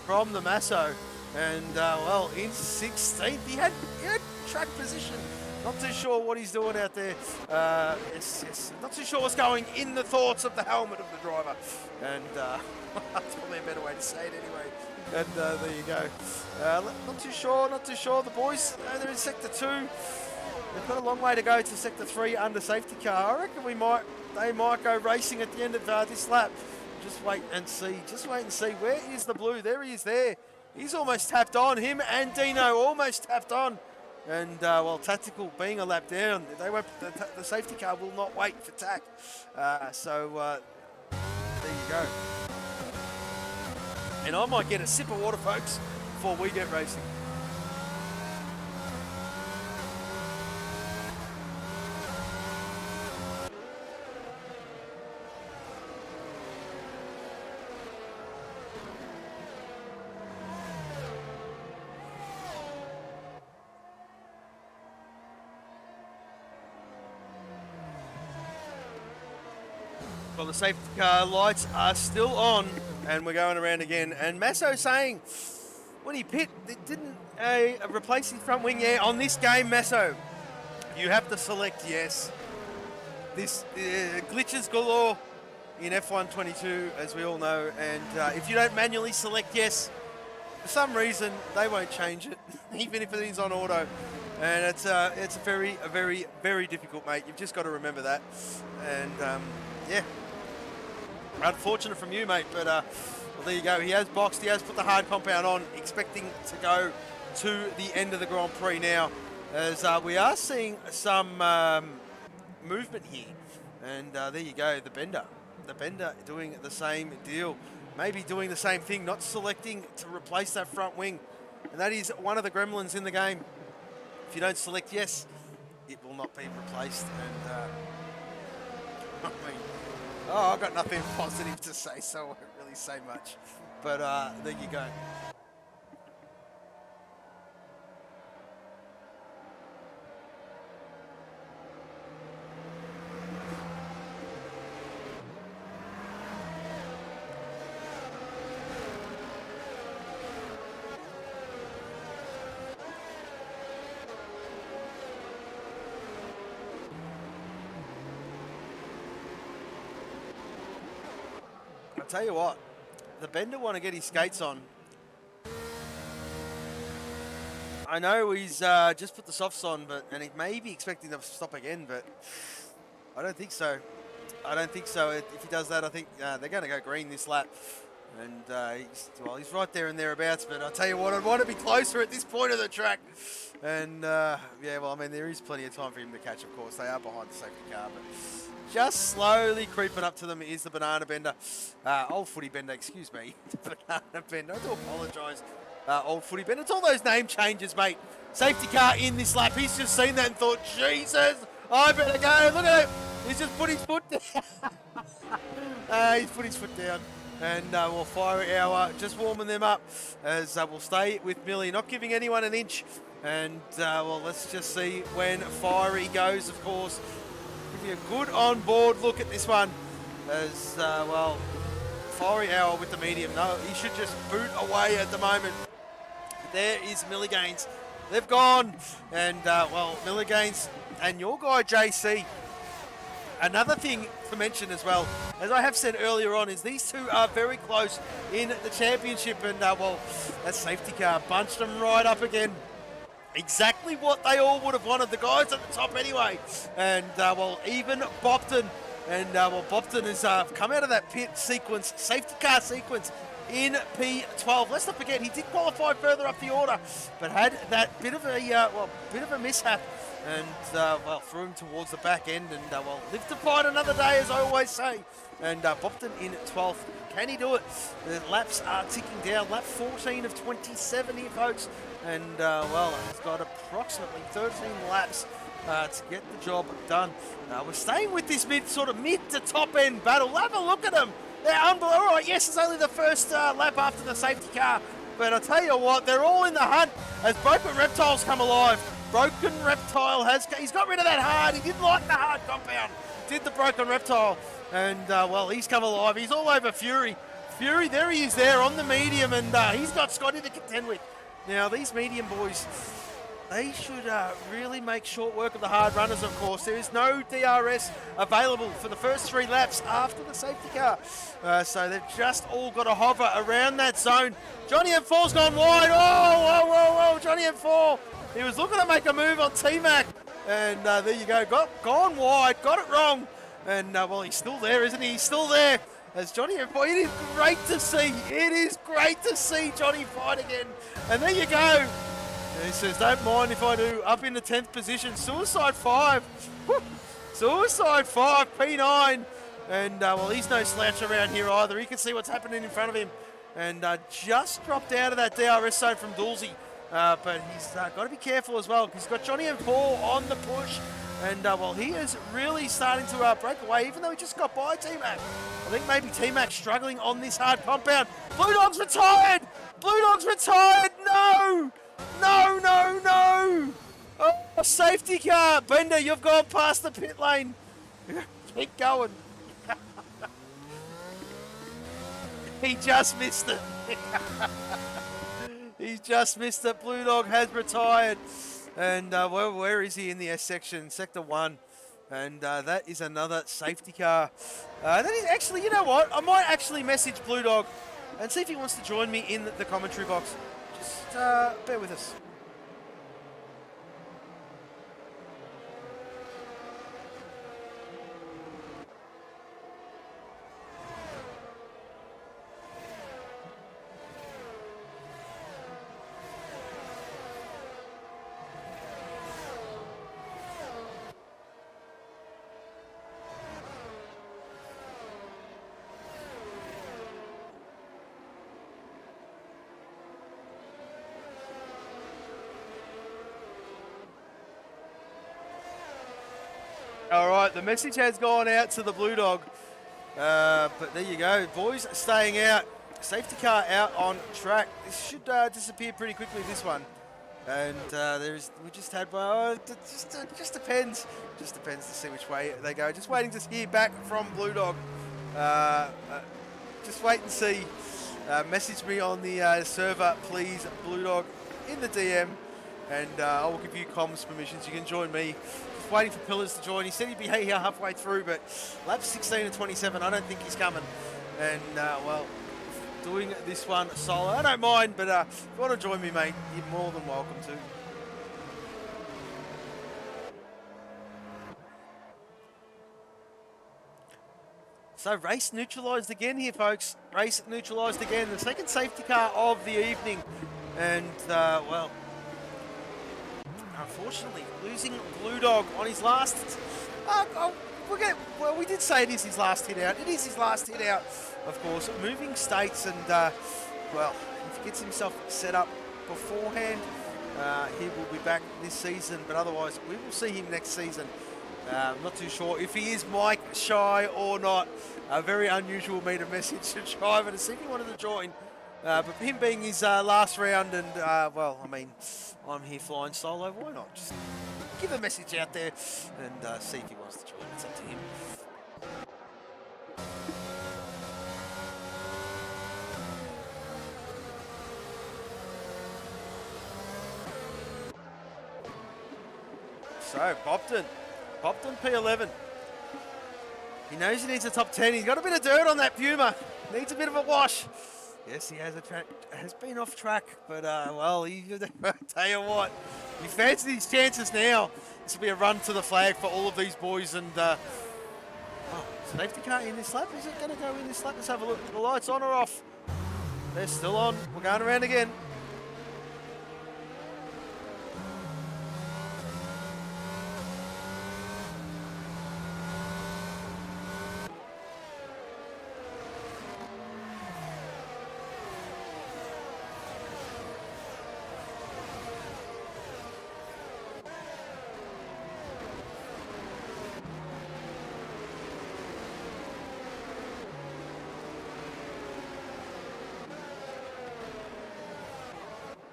from the Masso. And well, in 16th, he had track position. Not too sure what he's doing out there. Yes. Not too sure what's going in the thoughts of the helmet of the driver. And that's probably a better way to say it anyway. And there you go. Not too sure. The boys, they're in Sector 2. They've got a long way to go to Sector 3 under safety car. I reckon they might go racing at the end of this lap. Just wait and see. Where is the Blue? There he is there. He's almost tapped on. Him and Dino almost tapped on. And, well, Tactical being a lap down, they won't, the safety car will not wait for Tac. So there you go. And I might get a sip of water, folks, before we get racing. Well, the safety car lights are still on, and we're going around again. And Masso saying, when he pit, it didn't replace his front wing. Yeah, on this game, Masso, you have to select yes. This glitches galore in F1 22, as we all know. And if you don't manually select yes, for some reason, they won't change it, even if it is on auto. And it's a very, very difficult, mate. You've just got to remember that. And yeah. Unfortunate from you, mate, but well, there you go. He has boxed, he has put the hard compound on, expecting to go to the end of the Grand Prix now, as we are seeing some movement here. And there you go, the Bender. The Bender doing the same deal. Maybe doing the same thing, not selecting to replace that front wing. And that is one of the gremlins in the game. If you don't select yes, it will not be replaced. And I mean, oh, I've got nothing positive to say, so I won't really say much. But there you go. I'll tell you what, the Bender want to get his skates on. I know he's just put the softs on, and he may be expecting them to stop again, but I don't think so. I don't think so. If he does that, I think they're going to go green this lap. And he's right there and thereabouts, but I'll tell you what, I'd want to be closer at this point of the track. And yeah, well, I mean, there is plenty of time for him to catch, of course. They are behind the safety car, but just slowly creeping up to them is the Banana Bender. Old Footy Bender, excuse me. Banana Bender, I do apologise. Old Footy Bender. It's all those name changes, mate. Safety car in this lap. He's just seen that and thought, Jesus, I better go. Look at him. He's just put his foot down. He's put his foot down. And we'll fire our, just warming them up as we'll stay with Millie, not giving anyone an inch. And well, let's just see when Fiery goes, of course. Give you a good on-board look at this one. As, well, Fiery Hour with the medium. No, he should just boot away at the moment. There is Millie Gaines. They've gone. And, well, Millie Gaines and your guy, JC. Another thing to mention as well, as I have said earlier on, is these two are very close in the championship. And, well, that safety car bunched them right up again. Exactly what they all would have wanted, the guys at the top anyway. And, well, even Bopton. And, well, Bopton has come out of that pit sequence, safety car sequence, in P12. Let's not forget, he did qualify further up the order, but had that bit of a mishap. And, well, threw him towards the back end. And, well, live to fight another day, as I always say. And Bopton in 12th. Can he do it? The laps are ticking down. Lap 14 of 27 here, folks. And, well, he's got approximately 13 laps to get the job done. We're staying with this mid to top end battle. Have a look at them. They're unbelievable. All right, yes, it's only the first lap after the safety car. But I tell you what, they're all in the hunt as Broken Reptile's come alive. Broken Reptile he's got rid of that hard. He didn't like the hard compound. Did the Broken Reptile. And, well, he's come alive. He's all over Fury. Fury, there he is there on the medium. And he's got Scotty to contend with. Now, these medium boys, they should really make short work of the hard runners, of course. There is no DRS available for the first 3 laps after the safety car. So they've just all got to hover around that zone. Johnny M4's gone wide. Oh, whoa, whoa, whoa. Johnny M4. He was looking to make a move on T-Mac. And there you go. Gone wide. Got it wrong. And, well, he's still there, isn't he? He's still there. As Johnny M4, it is great to see. It is great to see Johnny fight again. And there you go. He says, don't mind if I do. Up in the 10th position, Suicide 5. Woo. Suicide 5, P9. And, well, he's no slouch around here either. He can see what's happening in front of him. And just dropped out of that DRS zone from Dulcie. But he's got to be careful as well, because he's got Johnny and Paul on the push. And, well, he is really starting to break away, even though he just got by T-Mac. I think maybe T-Mac struggling on this hard compound. Blue Dog's retired! Blue Dog's retired! No! No, no, no! Oh, safety car! Bender, you've gone past the pit lane. Keep going. He just missed it. He's just missed it. Blue Dog has retired. And where is he in the S section? Sector 1. And that is another safety car. That is actually, you know what? I might actually message Blue Dog and see if he wants to join me in the commentary box. Just bear with us. All right, the message has gone out to the Blue Dog. But there you go. Boys staying out. Safety car out on track. This should disappear pretty quickly, this one. And we just had, it just depends. Just depends to see which way they go. Just waiting to hear back from Blue Dog. Just wait and see. Message me on the server, please, Blue Dog, in the DM. And I will give you comms permissions. You can join me. Just waiting for Pillars to join. He said he'd be here halfway through, but laps 16 and 27, I don't think he's coming. And, well, doing this one solo, I don't mind, but if you want to join me, mate, you're more than welcome to. So race neutralised again here, folks. Race neutralised again. The second safety car of the evening. And, well, unfortunately, losing Blue Dog on his last... well, we did say it is his last hit out. It is his last hit out, of course. Moving states and, well, if he gets himself set up beforehand, he will be back this season. But otherwise, we will see him next season. Not too sure if he is Mike shy or not. Very unusual me to message to Driver to see if he wanted to join. But him being his last round and, well, I mean, I'm here flying solo. Why not? Just give a message out there and see if he wants to join. It's up to him. So, Bopton P11. He knows he needs a top 10. He's got a bit of dirt on that Puma. Needs a bit of a wash. Yes, he has been off track, but well, I tell you what, he fancies his chances now. This will be a run to the flag for all of these boys. And oh, safety car in this lap. Is it going to go in this lap? Let's have a look. The lights on or off? They're still on. We're going around again.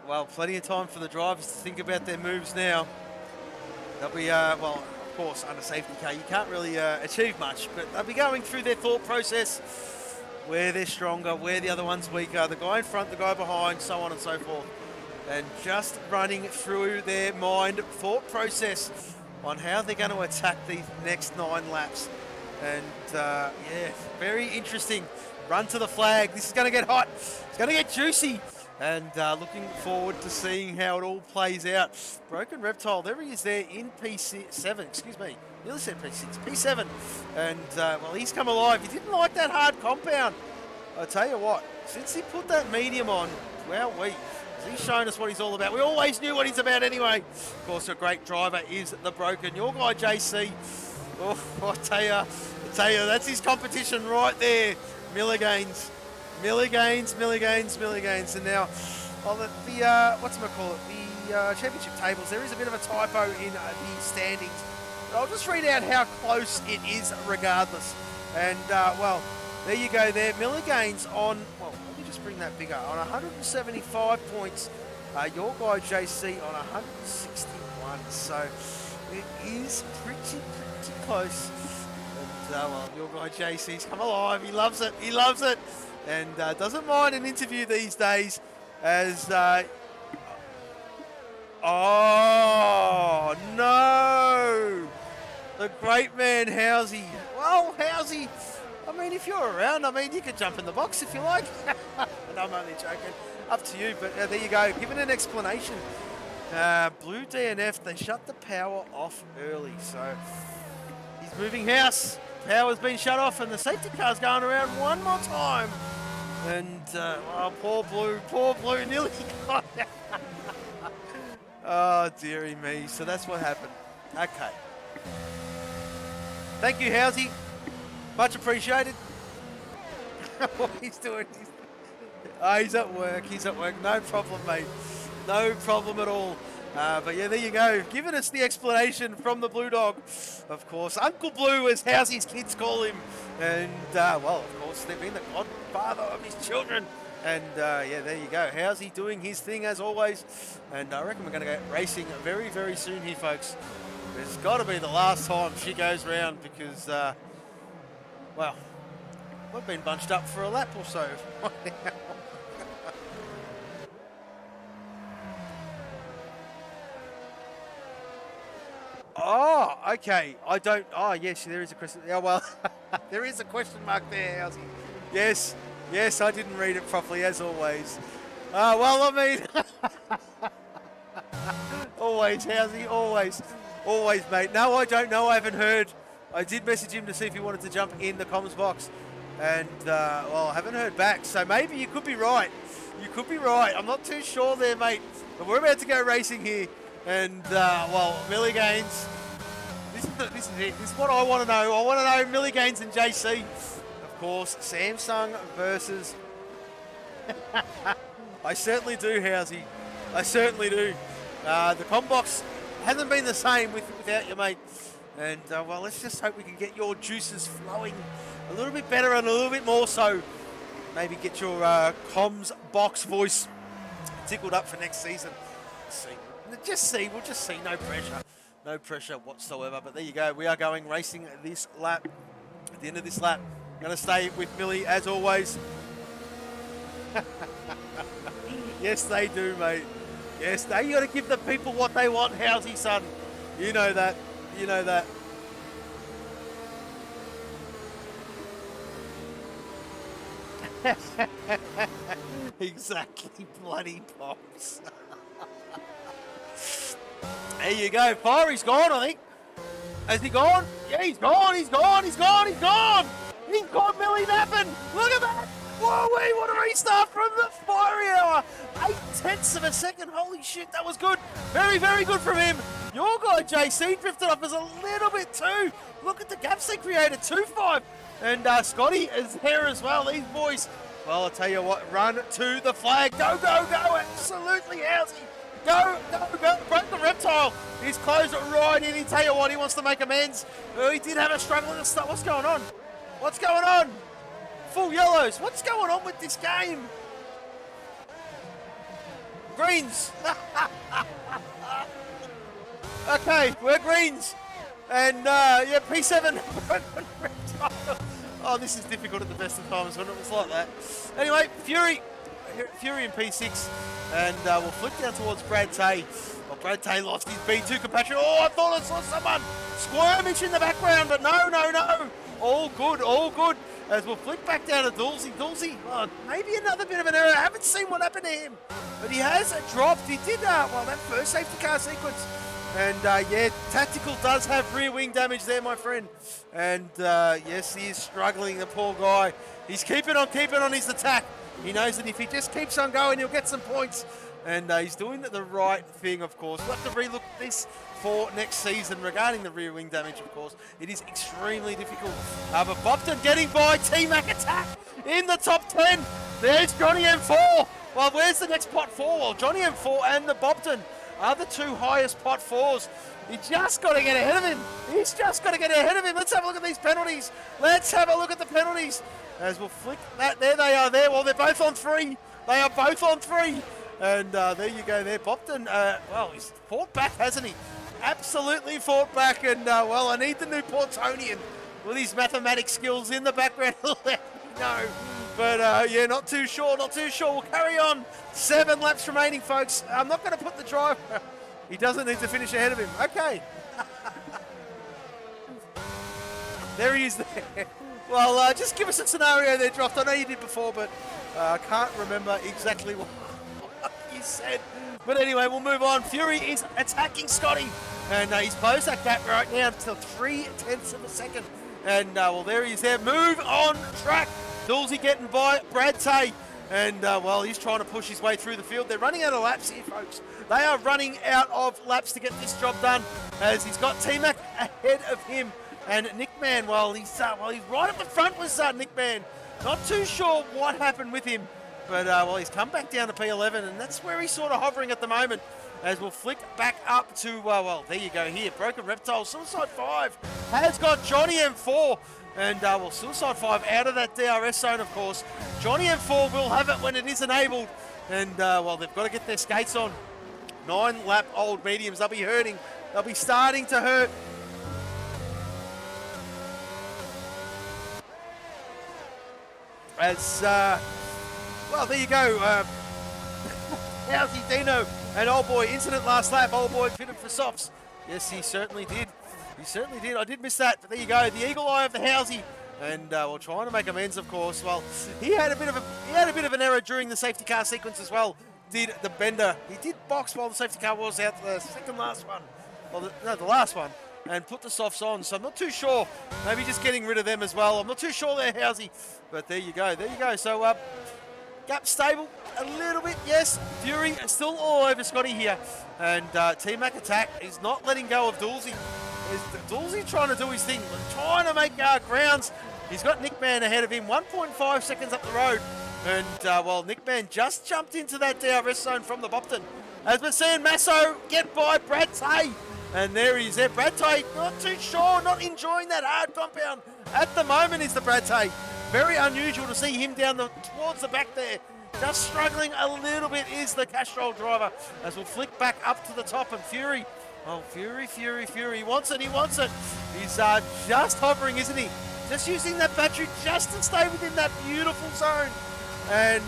Well, plenty of time for the drivers to think about their moves now. They'll be, well, of course, under safety car, you can't really achieve much, but they'll be going through their thought process, where they're stronger, where the other one's weaker, the guy in front, the guy behind, so on and so forth. And just running through their mind thought process on how they're going to attack these next 9 laps. And, yeah, very interesting. Run to the flag. This is going to get hot. It's going to get juicy. And looking forward to seeing how it all plays out. Broken Reptile, there he is there in P7, excuse me. Nearly said P6, P7. And, well, he's come alive. He didn't like that hard compound. I tell you what, since he put that medium on, wow, he's He's shown us what he's all about. We always knew what he's about anyway. Of course, a great driver is the Broken. Your guy, JC. Oh, I tell you, that's his competition right there. Milligains. And now, on the whatchamacallit, the championship tables, there is a bit of a typo in the standings. But I'll just read out how close it is regardless. And, well, there you go there. Milligains on, well, let me just bring that bigger, on 175 points. Your guy, JC, on 161. So, it is pretty close. And, well, your guy, JC's come alive. He loves it. And doesn't mind an interview these days as... oh, no! The great man, Housey. Well, Housey, I mean, if you're around, I mean, you could jump in the box if you like. And I'm only joking. Up to you, but there you go. Given an explanation. Blue DNF, they shut the power off early. So, he's moving house. Power's been shut off and the safety car's going around one more time. And, oh, poor Blue, nearly got it. Oh, dearie me. So that's what happened. Okay. Thank you, Housey. Much appreciated. What he's doing. He's at work. No problem, mate. No problem at all. But yeah, there you go. Giving us the explanation from the Blue Dog. Of course, Uncle Blue, as Housey's kids call him. And, well, of course, they've been the godfather of his children. And, yeah, there you go. Housey doing his thing, as always. And I reckon we're going to go racing very, very soon here, folks. It's got to be the last time she goes round because, well, we've been bunched up for a lap or so. Oh, okay. I don't... Oh, yes, there is a question. Yeah, well, there is a question mark there, Housey. Yes, I didn't read it properly, as always. Well, I mean... always, Housey, always, mate. No, I don't know. I haven't heard. I did message him to see if he wanted to jump in the comms box. And, well, I haven't heard back. So maybe you could be right. I'm not too sure there, mate. But we're about to go racing here. And, well, Milligains, this is it. This is what I want to know. I want to know Milligains and JC. Of course, Samsung versus... I certainly do, Housey. I certainly do. The comm box hasn't been the same without you, mate. And, well, let's just hope we can get your juices flowing a little bit better and a little bit more so. Maybe get your comms box voice tickled up for next season. We'll just see, no pressure whatsoever. But there you go, we are going racing this lap. At the end of this lap, I'm going to stay with Millie as always. Yes, they do, mate. Yes, you got to give the people what they want, Housey, son. You know that. Exactly, bloody pops. There you go. Fiery's gone, I think. Has he gone? Yeah, he's gone. He's gone, Millie napping. Look at that. Whoa, what a restart from the Fiery Hour. 0.8 of a second. Holy shit, that was good. Very, very good from him. Your guy, JC, drifted up as a little bit too. Look at the gaps they created. 2.5. And Scotty is here as well. These boys. Well, I'll tell you what. Run to the flag. Go. Absolutely, Housey. Go. Broke the reptile. He's closed it right in. He tell you what, he wants to make amends. Oh, he did have a struggle at the start. What's going on? Full yellows. What's going on with this game? Greens. Okay, we're greens. And, yeah, P7. Oh, this is difficult at the best of times when it was like that. Anyway, Fury in P6. And we'll flip down towards Brad Tay. Well, Brad Tay lost his B2 compatriot. Oh, I thought I saw someone squirmish in the background, but no. All good. As we'll flick back down to Dulcie. Oh, maybe another bit of an error. I haven't seen what happened to him. But he has dropped. He did, well, that first safety car sequence. And, yeah, Tactical does have rear wing damage there, my friend. And, yes, he is struggling, the poor guy. He's keeping on his attack. He knows that if he just keeps on going, he'll get some points. and he's doing the right thing, of course. We'll have to relook at this for next season regarding the rear wing damage, of course. It is extremely difficult. But Bopton getting by T-Mac Attack in the top 10. There's Johnny M4. Well, where's the next pot 4? Well, Johnny M4 and the Bopton are the 2 highest pot 4s. You just got to get ahead of him. He's just got to get ahead of him. Let's have a look at these penalties. Let's have a look at the penalties. As we'll flick that. There they are there. Well, they're both on 3. They are both on 3. And there you go there. Bopton, well, he's fought back, hasn't he? Absolutely fought back. And, well, I need the new Portonian with his mathematics skills in the background to let me know. But, yeah, not too sure, not too sure. We'll carry on. 7 laps remaining, folks. I'm not going to put the driver. He doesn't need to finish ahead of him. Okay. There he is there. Well, just give us a scenario there, Droft. I know you did before, but I can't remember exactly what you said. But anyway, we'll move on. Fury is attacking Scotty. And he's closed that gap right now to 0.3 of a second. And, well, there he is there. Move on track. Dulzy getting by Brad Tay. And, well, he's trying to push his way through the field. They're running out of laps here, folks. They are running out of laps to get this job done, as he's got T-Mac ahead of him. And Nick Man, well, he's right at the front with Nick Man. Not too sure what happened with him, but, well, he's come back down to P11, and that's where he's sort of hovering at the moment. As we'll flick back up to, well, there you go here. Broken Reptile, Suicide 5 has got Johnny M4. And, well, Suicide 5 out of that DRS zone, of course. Johnny M4 will have it when it is enabled. And, well, they've got to get their skates on. 9-lap-old mediums, they'll be hurting. They'll be starting to hurt. As, well, there you go. How's Dino? And old boy, incident last lap. Old boy fitted for softs. Yes, he certainly did. He certainly did. I did miss that, but there you go. The eagle eye of the Housey, and we're trying to make amends, of course. Well, he had a bit of an error during the safety car sequence as well. Did the Bender? He did box while the safety car was out. The second last one, well, the last one, and put the softs on. So I'm not too sure. Maybe just getting rid of them as well. I'm not too sure there, Housey. But there you go. There you go. So gap stable a little bit. Yes, Fury still all over Scotty here, and T-Mac Attack is not letting go of Dulzy. Dulzy trying to do his thing, trying to make grounds. He's got Nick Man ahead of him, 1.5 seconds up the road. And, well, Nick Man just jumped into that DRS zone from the Bopton. As we're seeing Masso get by Brad Tay. And there he is there. Brad Tay, not too sure, not enjoying that hard compound. At the moment is the Brad Tay. Very unusual to see him down towards the back there. Just struggling a little bit is the Castrol driver. As we'll flick back up to the top, and Fury. Oh, Fury. He wants it. He's just hovering, isn't he? Just using that battery just to stay within that beautiful zone. And,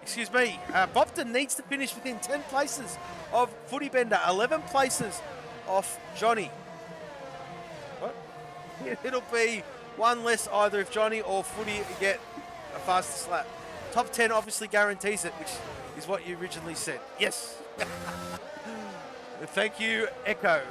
excuse me, Bopton needs to finish within 10 places of Footy Bender, 11 places off Johnny. What? It'll be one less either if Johnny or Footy get a fastest lap. Top 10 obviously guarantees it, which is what you originally said. Yes. Thank you, Echo.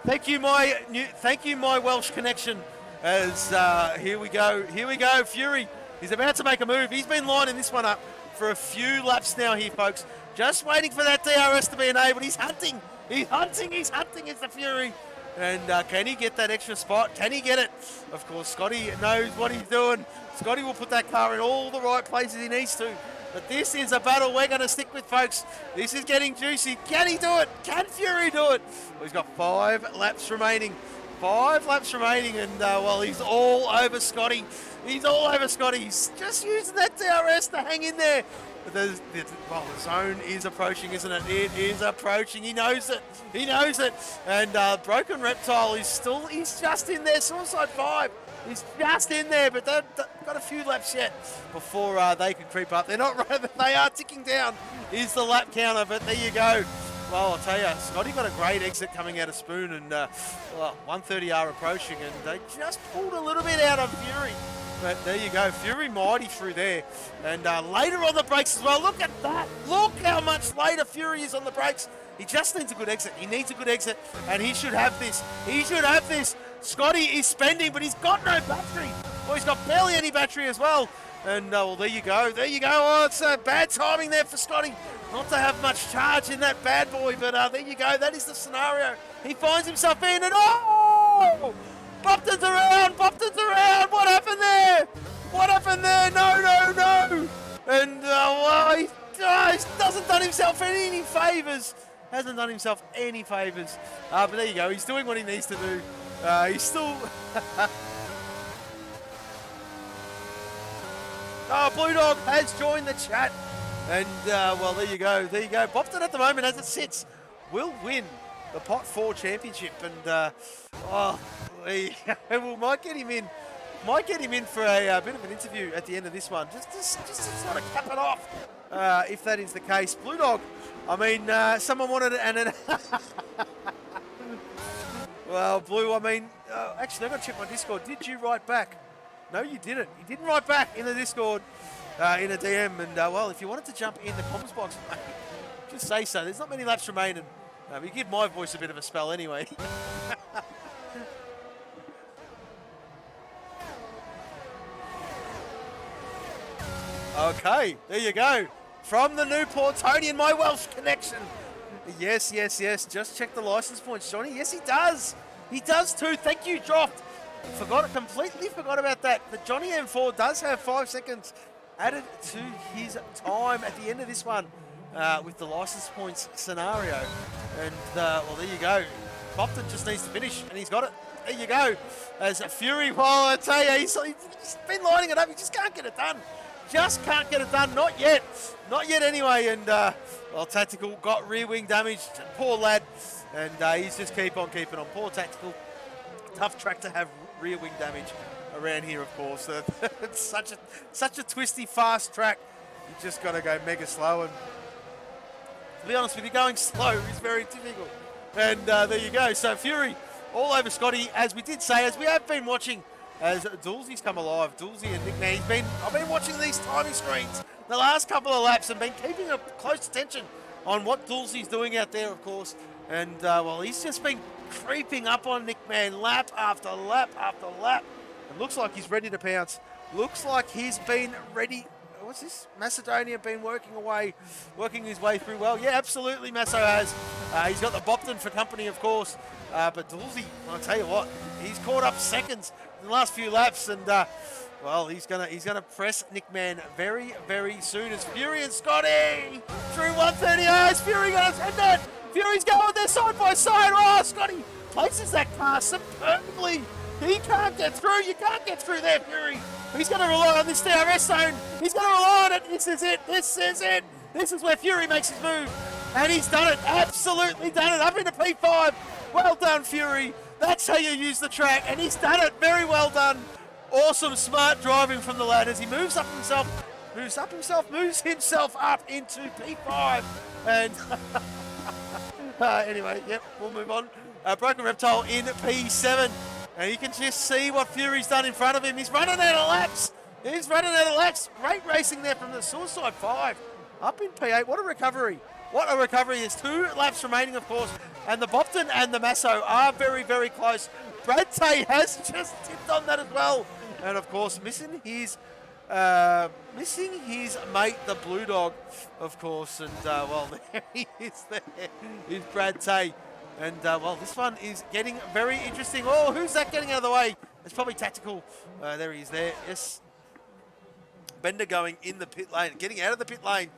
Thank you, my Welsh connection. As here we go, Fury. He's about to make a move. He's been lining this one up for a few laps now here, folks. Just waiting for that DRS to be enabled. He's hunting. He's hunting as the Fury. And can he get that extra spot? Can he get it? Of course, Scotty knows what he's doing. Scotty will put that car in all the right places he needs to. But this is a battle we're going to stick with, folks. This is getting juicy. Can he do it? Can Fury do it? Well, he's got 5 laps remaining. 5 laps remaining, and, well, he's all over Scotty. He's all over Scotty. He's just using that DRS to hang in there. But well, the zone is approaching, isn't it? It is approaching. He knows it. He knows it. And Broken Reptile is he's just in there. Suicide 5 is just in there, but they've got a few laps yet before they can creep up. They're not right, they are ticking down, is the lap counter, but there you go. Well, I'll tell you, Scotty got a great exit coming out of Spoon, and, well, 130R approaching, and they just pulled a little bit out of Fury. But there you go, Fury mighty through there. And later on the brakes as well, look at that. Look how much later Fury is on the brakes. He just needs a good exit. He needs a good exit, and he should have this. He should have this. Scotty is spending, but he's got no battery. Well, he's got barely any battery as well. And, well, there you go. There you go. Oh, it's bad timing there for Scotty. Not to have much charge in that bad boy, but there you go. That is the scenario. He finds himself in, and oh! Bopton's around. Bopton's around. What happened there? What happened there? No, no, no. And, well, he doesn't done himself any favours. Hasn't done himself any favours. But there you go. He's doing what he needs to do. He's still... Oh, Blue Dog has joined the chat. And, well, there you go. There you go. Bopton at the moment, as it sits, will win the Pot 4 championship. And, oh, we might get him in. Might get him in for a bit of an interview at the end of this one. Just to sort of cap it off, if that is the case. Blue Dog, I mean, someone wanted it, and then... Well, Blue, I mean, actually, I'm going to check my Discord. Did you write back? No, you didn't. You didn't write back in the Discord, in a DM. And, well, if you wanted to jump in the comments box, just say so. There's not many laps remaining. But you give my voice a bit of a spell anyway. Okay, there you go. From the new Portonian, my Welsh connection. Yes, yes, yes. Just check the license points, Johnny. Yes, he does. He does too. Thank you, Dropped. Completely forgot about that. The Johnny M4 does have 5 seconds added to his time at the end of this one with the license points scenario. And, well, there you go. Bopton just needs to finish, and he's got it. There you go. As a Fury, well, I tell you, he's been lining it up. He just can't get it done. Just can't get it done. Not yet. Not yet anyway. And, well, Tactical got rear wing damage. Poor lad. And he's just keep on keeping on. Poor Tactical. Tough track to have rear wing damage around here, of course. It's such a twisty, fast track. You just got to go mega slow. And to be honest with you, going slow is very difficult. And there you go. So Fury all over Scotty, as we did say, as we have been watching, as Doolsey's come alive. Doolsey and Nick Man, I've been watching these timing screens the last couple of laps and been keeping a close attention on what Doolsey's doing out there, of course. And, well, he's just been creeping up on Nick Man lap after lap after lap. It looks like he's ready to pounce. Looks like he's been ready. What's this? Macedonia been working his way through well. Yeah, absolutely, Masso has. He's got the Bopton for company, of course. But Doolsey, I'll tell you what, he's caught up seconds in the last few laps, and well, he's gonna press Nick Man very, very soon. As Fury and Scotty through 130. Is Fury gonna send it? Fury's going there side by side. Oh, Scotty places that car superbly. He can't get through. You can't get through there, Fury. He's going to rely on this DRS zone. He's going to rely on it. This is it. This is it. This is where Fury makes his move. And he's done it. Absolutely done it. Up into P5. Well done, Fury. That's how you use the track. And he's done it. Very well done. Awesome, smart driving from the lad as he moves himself up into P5. And anyway, yep, we'll move on. Broken Reptile in P7. And you can just see what Fury's done in front of him. He's running out of laps. He's running out of laps. Great racing there from the Suicide 5. Up in P8. What a recovery. What a recovery. There's 2 laps remaining, of course. And the Bopton and the Masso are very, very close. Brad Tay has just tipped on that as well. And, of course, missing his mate, the Blue Dog, of course. And, well, there he is there. He's Brad Tay. And, well, this one is getting very interesting. Oh, who's that getting out of the way? It's probably Tactical. There he is there. Yes. Bender going in the pit lane, getting out of the pit lane.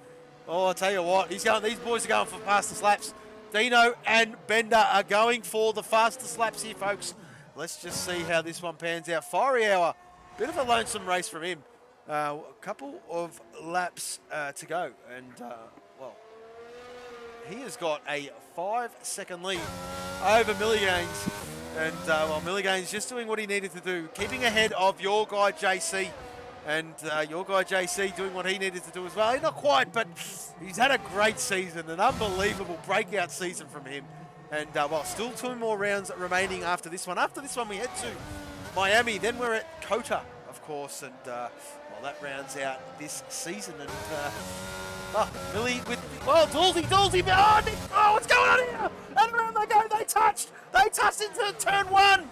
Oh, I'll tell you what. These boys are going for fastest laps. Dino and Bender are going for the fastest laps here, folks. Let's just see how this one pans out. Fiery Hour. Bit of a lonesome race from him. A couple of laps to go. And, well, he has got a 5-second lead over Milligains. And, well, Milligains just doing what he needed to do. Keeping ahead of your guy, JC. And your guy, JC, doing what he needed to do as well. Not quite, but he's had a great season. An unbelievable breakout season from him. And, well, still 2 more rounds remaining after this one. After this one, we head to Miami. Then we're at Kota, of course. And, well, that rounds out this season. And, Oh, Millie with, well, Dulzy, oh, Nick, oh, what's going on here? And around they go, they touched into turn one.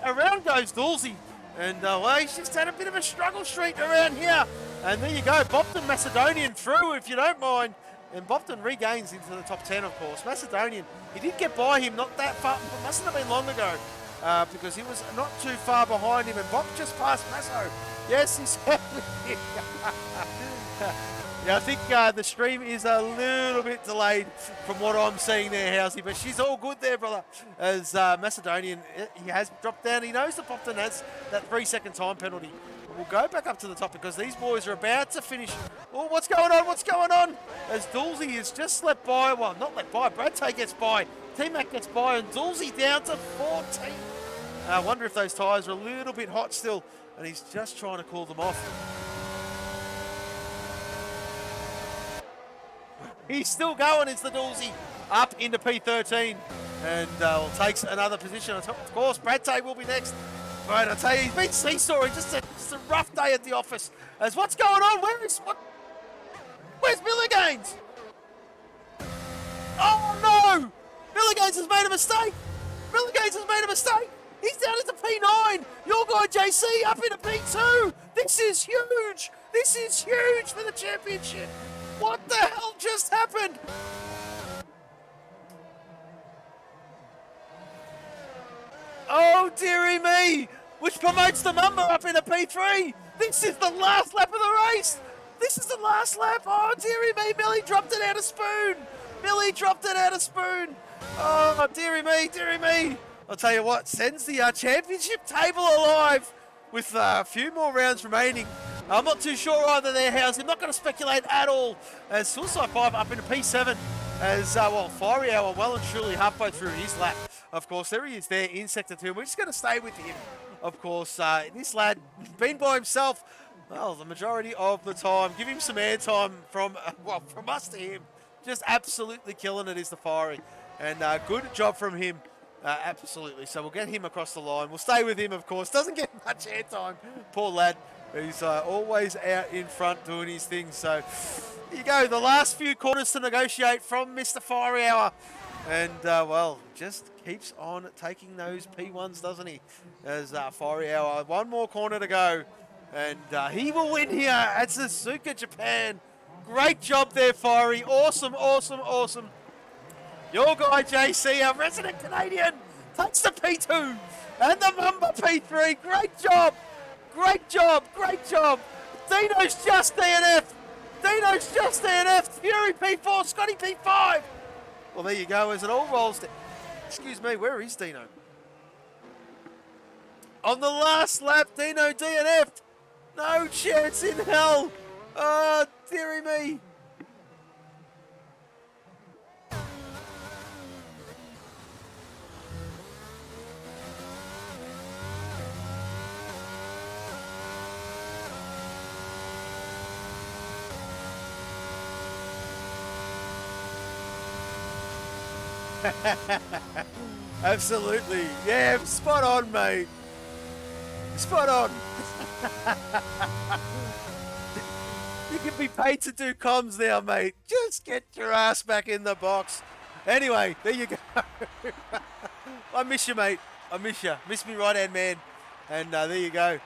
Around goes Dulzy. And well, he's just had a bit of a struggle streak around here. And there you go, Bopton Macedonian through, if you don't mind. And Bopton regains into the top 10, of course. Macedonian, he did get by him not that far, it mustn't have been long ago, because he was not too far behind him. And Bop just passed Masso. Yes, he's yeah, I think the stream is a little bit delayed from what I'm seeing there, Housey, but she's all good there, brother. As Macedonian, he has dropped down. He knows that Bopton has that 3-second time penalty. We'll go back up to the top because these boys are about to finish. Oh, what's going on? What's going on? As Dulzy is just let by, well, not let by, Bradtay gets by, T-Mac gets by, and Dulzy down to 14. I wonder if those tyres are a little bit hot still, and he's just trying to cool them off. He's still going, it's the Dulzy, up into P13, and takes another position. Of course, Bradtay will be next. Right, I tell you, he's been seesawing, just a rough day at the office. As what's going on? Where's Milligains? Oh no! Milligains has made a mistake. He's down into P9. Your guy JC up into P2. This is huge. For the championship. What the hell just happened? Oh dearie me! Which promotes the number up into P3. This is the last lap of the race. Oh dearie me, Millie dropped it out of spoon. Oh dearie me. I'll tell you what, sends the championship table alive with a few more rounds remaining. I'm not too sure either there, House. I'm not going to speculate at all. As Suicide 5 up into P7 as, Fiery Hour well and truly halfway through his lap. Of course, there he is there in Sector 2. We're just going to stay with him. Of course, this lad, been by himself, well, the majority of the time. Give him some airtime from us to him. Just absolutely killing it is the Fiery. And good job from him. Absolutely. So we'll get him across the line. We'll stay with him, of course. Doesn't get much airtime. Poor lad. He's always out in front doing his thing. So here you go. The last few corners to negotiate from Mr. Fiery Hour. And, just keeps on taking those P1s, doesn't he? As Fiery Hour, one more corner to go. And he will win here at Suzuka, Japan. Great job there, Fiery. Awesome. Your guy, JC, our resident Canadian, takes the P2 and the Mamba P3. Great job. Dino's just DNF. Fury P4, Scotty P5. Well, there you go, as it all rolls down. Excuse me, where is Dino? On the last lap, Dino DNF'd. No chance in hell. Oh, dearie me. Absolutely. Yeah, spot on, mate. Spot on. You can be paid to do comms now, mate. Just get your ass back in the box. Anyway, there you go. I miss you, mate. I miss you. Miss me right-hand man. And there you go.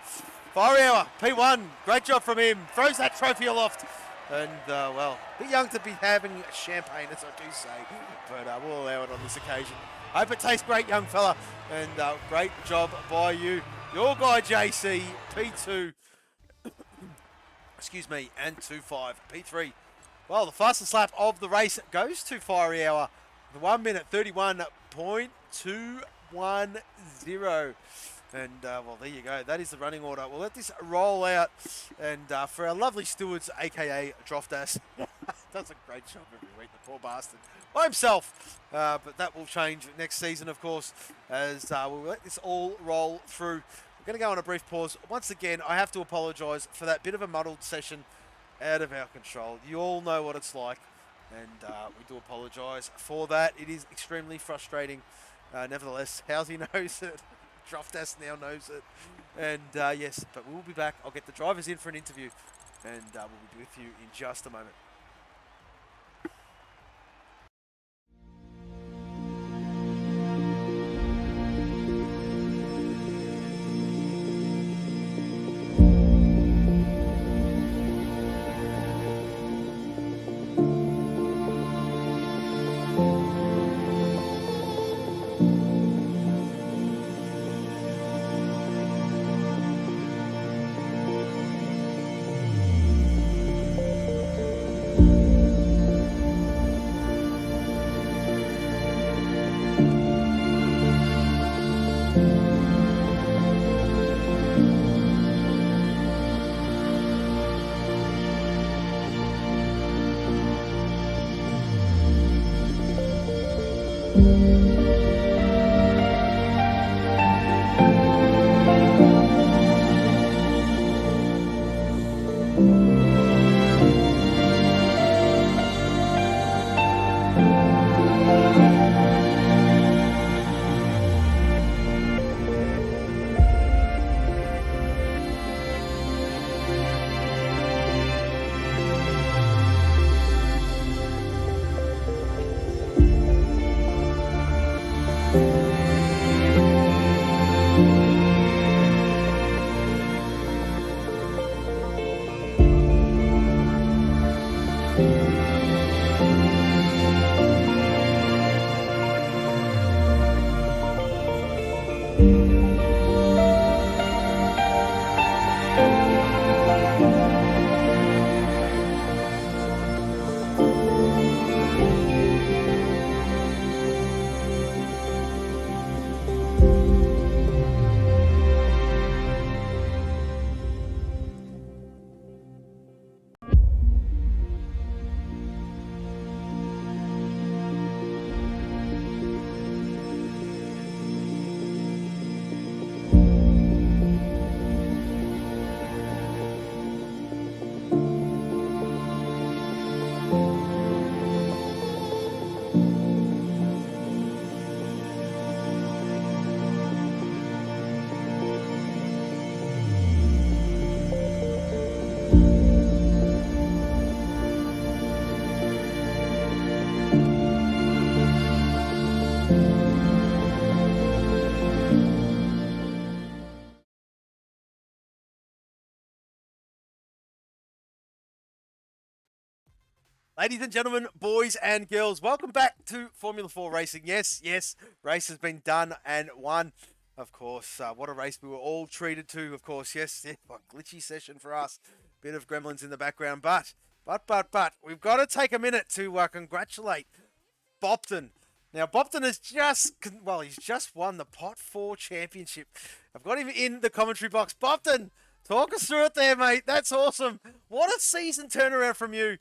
Fiery Hour, P1. Great job from him. Throws that trophy aloft. And, a bit young to be having champagne, as I do say. But we'll allow it on this occasion. Hope it tastes great, young fella. And great job by you. Your guy, JC, P2. Excuse me, and 2.5, P3. Well, the fastest lap of the race goes to Fiery Hour. The 1 minute 31.210. And, there you go. That is the running order. We'll let this roll out. And for our lovely stewards, a.k.a. Droftas, does a great job every week, the poor bastard, by himself. But that will change next season, of course, as we'll let this all roll through. We're going to go on a brief pause. Once again, I have to apologise for that bit of a muddled session out of our control. You all know what it's like. And we do apologise for that. It is extremely frustrating. Nevertheless, Housey knows it. Droftas now knows it. And yes, but we'll be back. I'll get the drivers in for an interview. And we'll be with you in just a moment. Ladies and gentlemen, boys and girls, welcome back to Formula 4 Racing. Yes, race has been done and won. Of course, what a race we were all treated to. Of course, yes, glitchy session for us. Bit of gremlins in the background, but we've got to take a minute to congratulate Bopton. Now, Bopton has he's just won the Pot 4 Championship. I've got him in the commentary box. Bopton, talk us through it there, mate. That's awesome. What a season turnaround from you.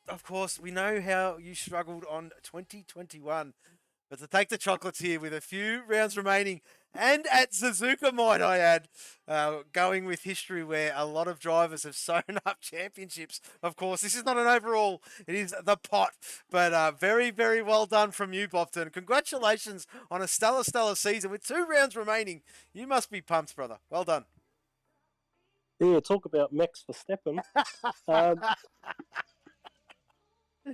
Of course, we know how you struggled on 2021. But to take the chocolates here with a few rounds remaining, and at Suzuka, might I add, going with history where a lot of drivers have sewn up championships. Of course, this is not an overall, it is the pot. But very, very well done from you, Bopton. Congratulations on a stellar season with 2 rounds remaining. You must be pumped, brother. Well done. Yeah, talk about Max Verstappen.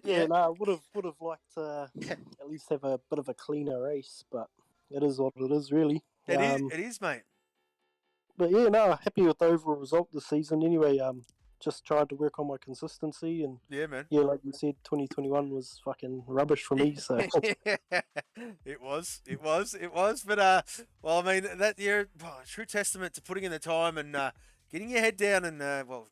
Yeah, no, I would have liked to at least have a bit of a cleaner race, but it is what it is, really. It is, mate. But yeah, no, happy with the overall result this season. Anyway, just tried to work on my consistency, and yeah, man. Yeah, like you said, 2021 was fucking rubbish for me. So it was. But well, I mean, that year, true testament to putting in the time and getting your head down and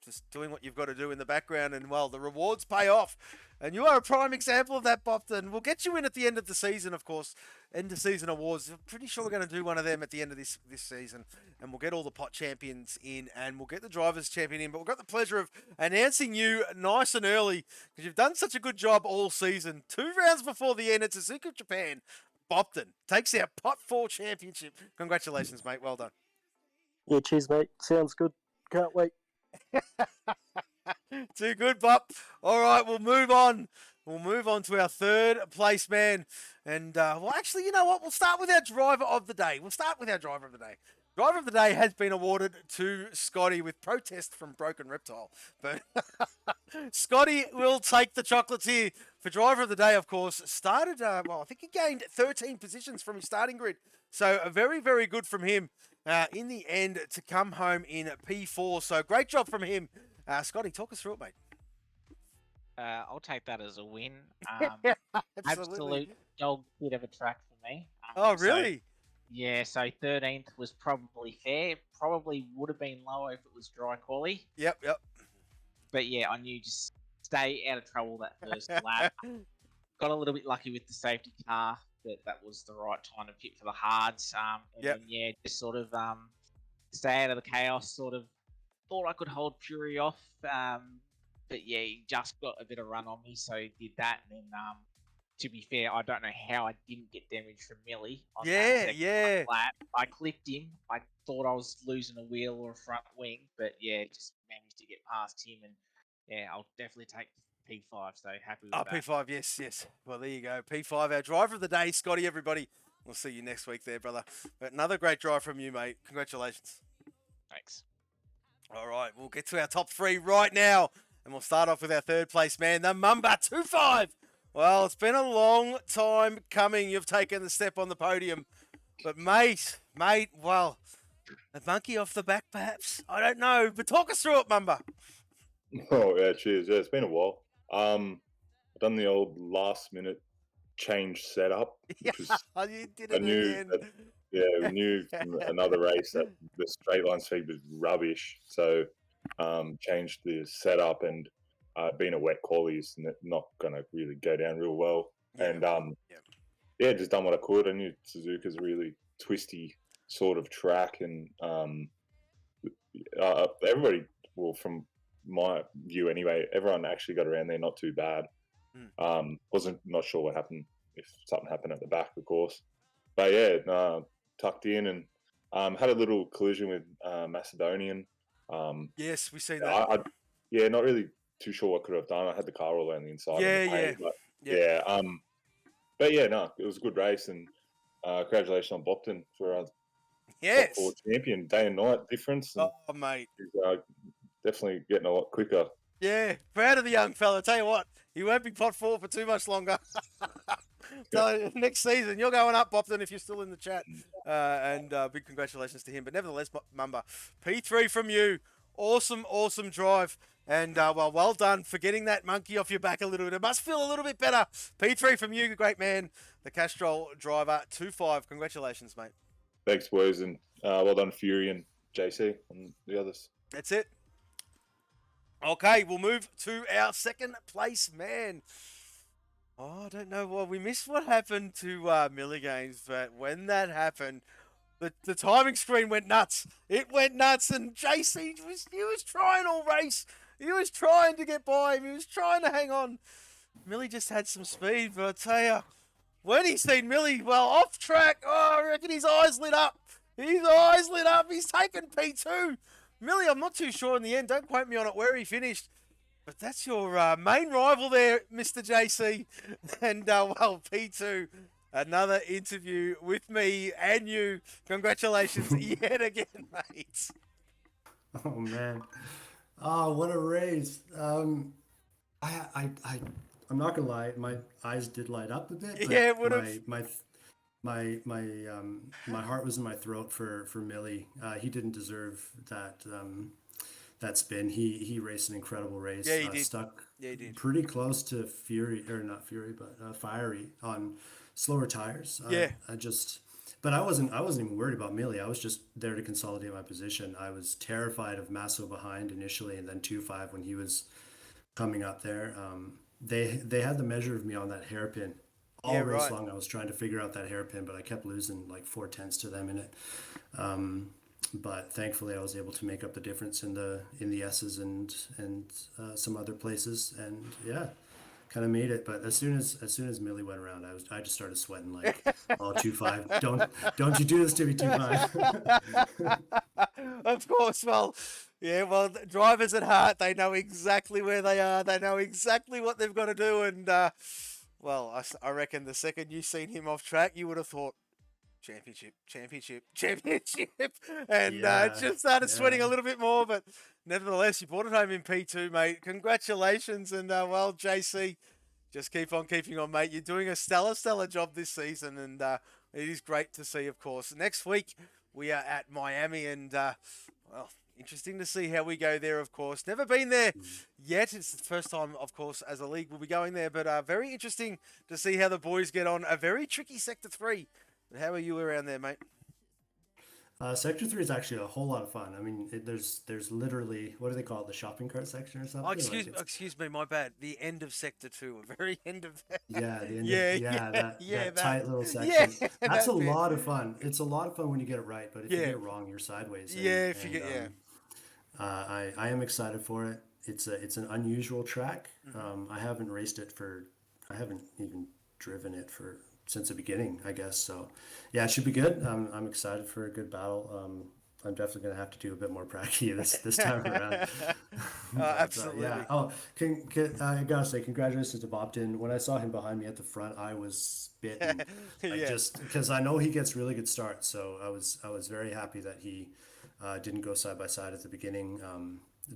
just doing what you've got to do in the background, and the rewards pay off. And you are a prime example of that, Bopton. We'll get you in at the end of the season, of course. End of season awards. I'm pretty sure we're going to do one of them at the end of this season. And we'll get all the pot champions in, and we'll get the drivers champion in. But we've got the pleasure of announcing you nice and early because you've done such a good job all season. 2 rounds before the end at Suzuka, Japan. Bopton takes our pot 4 championship. Congratulations, mate. Well done. yeah, cheers, mate. Sounds good. Can't wait. Too good, Bop. All right, we'll move on. We'll move on to our 3rd place man. And, actually, you know what? We'll start with our driver of the day. Driver of the day has been awarded to Scotty with protest from Broken Reptile. But Scotty will take the chocolates here. For driver of the day, of course, started, I think he gained 13 positions from his starting grid. So very, very good from him in the end to come home in P4. So great job from him. Scotty, talk us through it, mate. I'll take that as a win. Absolute dog bit of a track for me. Oh, really? So 13th was probably fair. Probably would have been lower if it was dry quali. Yep. But yeah, I knew just stay out of trouble that first lap. Got a little bit lucky with the safety car, but that was the right time to pit for the hards. Then, just sort of stay out of the chaos. Sort of thought I could hold Fury off. But yeah, he just got a bit of run on me, so he did that. And then, to be fair, I don't know how I didn't get damage from Millie. On that lap. I clipped him. I thought I was losing a wheel or a front wing, but yeah, just managed to get past him. And yeah, I'll definitely take P5. So happy with that. P5, yes. Well, there you go. P5, our driver of the day, Scotty, everybody. We'll see you next week there, brother. But another great drive from you, mate. Congratulations. Thanks. All right, we'll get to our top 3 right now. And we'll start off with our 3rd place man, the Mamba 2-5. Well, it's been a long time coming. You've taken the step on the podium. But, mate, well, a monkey off the back, perhaps? I don't know. But talk us through it, Mamba. Oh, yeah, cheers. Yeah, it's been a while. I've done the old last-minute change setup. You did it again. Yeah, we knew from another race that the straight line speed was rubbish. So changed the setup, and being a wet quali is not going to really go down real well. Yeah. And yeah, just done what I could. I knew Suzuka's a really twisty sort of track, and everybody, well, from my view anyway, everyone actually got around there not too bad. Wasn't not sure what happened, if something happened at the back, of course. But yeah, tucked in and had a little collision with Macedonian. Yes, we seen that. Yeah, not really too sure what could have done. I had the car all on the inside. Yeah. But yeah, no, it was a good race, and congratulations on Bopton for our top 4 champion. Day and night difference. And oh, mate. He's definitely getting a lot quicker. Yeah, proud of the young fella. Tell you what, he won't be pot 4 for too much longer. So next season, you're going up, Bopton, if you're still in the chat. And big congratulations to him. But nevertheless, Mumba, P3 from you. Awesome drive. And, well done for getting that monkey off your back a little bit. It must feel a little bit better. P3 from you, great man. The Castrol driver, 2-5. Congratulations, mate. Thanks, boys. And well done, Fury and JC and the others. That's it. Okay, we'll move to our second place man. Oh, I don't know. Well, we missed what happened to Milligames, but when that happened, the timing screen went nuts. It went nuts, and JC was trying all race. He was trying to get by him. He was trying to hang on. Millie just had some speed, but I tell you, when he seen Millie, well, off track, oh, I reckon his eyes lit up. His eyes lit up. He's taken P2. Millie, I'm not too sure in the end. Don't quote me on it where he finished. But that's your main rival there, Mr. JC. And, well, P2, another interview with me and you. Congratulations yet again, mate. Oh, man. Oh, what a race. I'm not going to lie. My eyes did light up a bit. But yeah, it would have. My heart was in my throat for Millie. He didn't deserve that spin. He raced an incredible race. Yeah, he did. Stuck he did. Pretty close to Fury, or not Fury, but Fiery on slower tires. But I wasn't even worried about Millie. I was just there to consolidate my position. I was terrified of Masso behind initially, and then 2-5 when he was coming up there. They had the measure of me on that hairpin. All race long, I was trying to figure out that hairpin, but I kept losing like 4/10 to them in it. But thankfully, I was able to make up the difference in the S's and some other places, and yeah, kind of made it. But as soon as Millie went around, I just started sweating like, oh, 2-5, don't you do this to me, 2-5. Of course, well, drivers at heart, they know exactly where they are. They know exactly what they've got to do, and well, I reckon the second you seen him off track, you would have thought, championship, and just started sweating a little bit more. But nevertheless, you brought it home in P2, mate. Congratulations, and well, JC, just keep on keeping on, mate. You're doing a stellar job this season, and it is great to see, of course. Next week, we are at Miami, and well, interesting to see how we go there, of course. Never been there yet. It's the first time, of course, as a league we'll be going there. But very interesting to see how the boys get on. A very tricky Sector 3. But how are you around there, mate? Sector 3 is actually a whole lot of fun. I mean, there's literally, what do they call it, the shopping cart section or something? Oh, excuse me, my bad. The end of Sector 2, a very end of that. Yeah, the end that tight little section. Yeah, that's a lot of fun. It's a lot of fun when you get it right, but if you get it wrong, you're sideways. I am excited for it. It's an unusual track. I haven't raced it I haven't even driven it since the beginning, I guess. So, yeah, it should be good. I'm excited for a good battle. I'm definitely going to have to do a bit more practice this time around. Absolutely. Yeah. Oh, I gotta say, congratulations to Bopton. When I saw him behind me at the front, I was bitten. Just because I know he gets really good starts, so I was very happy that he didn't go side by side at the beginning.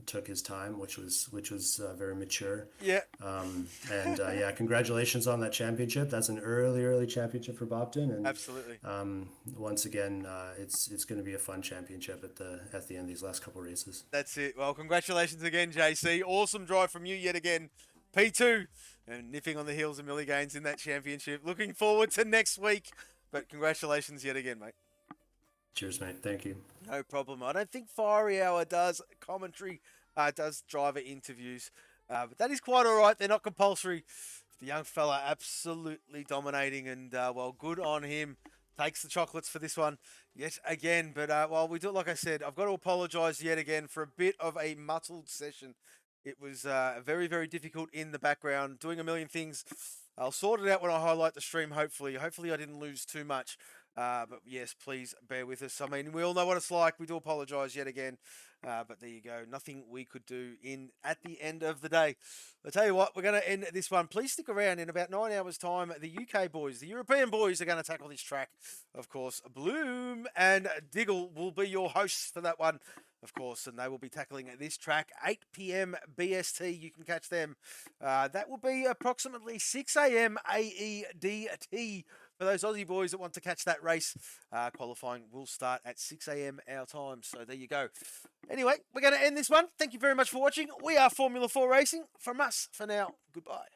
Took his time, which was very mature. Yeah. Congratulations on that championship. That's an early championship for Bopton, and absolutely. Once again, it's going to be a fun championship at the end of these last couple races. That's it. Well, congratulations again, JC. Awesome drive from you yet again. P2 and nipping on the heels of Millie Gaines in that championship. Looking forward to next week. But congratulations yet again, mate. Cheers, mate. Thank you. No problem. I don't think Fiery Hour does commentary, does driver interviews, but that is quite all right. They're not compulsory. The young fella absolutely dominating, and well, good on him. Takes the chocolates for this one yet again. But while we do it, like I said, I've got to apologise yet again for a bit of a muddled session. It was very, very difficult in the background, doing a million things. I'll sort it out when I highlight the stream, hopefully. Hopefully I didn't lose too much. But yes, please bear with us. I mean, we all know what it's like. We do apologise yet again. But there you go. Nothing we could do at the end of the day. I'll tell you what, we're going to end this one. Please stick around. In about 9 hours' time, the UK boys, the European boys are going to tackle this track. Of course, Bloom and Diggle will be your hosts for that one, of course, and they will be tackling this track 8 p.m. BST. You can catch them. That will be approximately 6 a.m. AEDT for those Aussie boys that want to catch that race. Qualifying will start at 6 a.m. our time. So there you go. Anyway, we're going to end this one. Thank you very much for watching. We are Formula 4 Racing. From us for now, goodbye.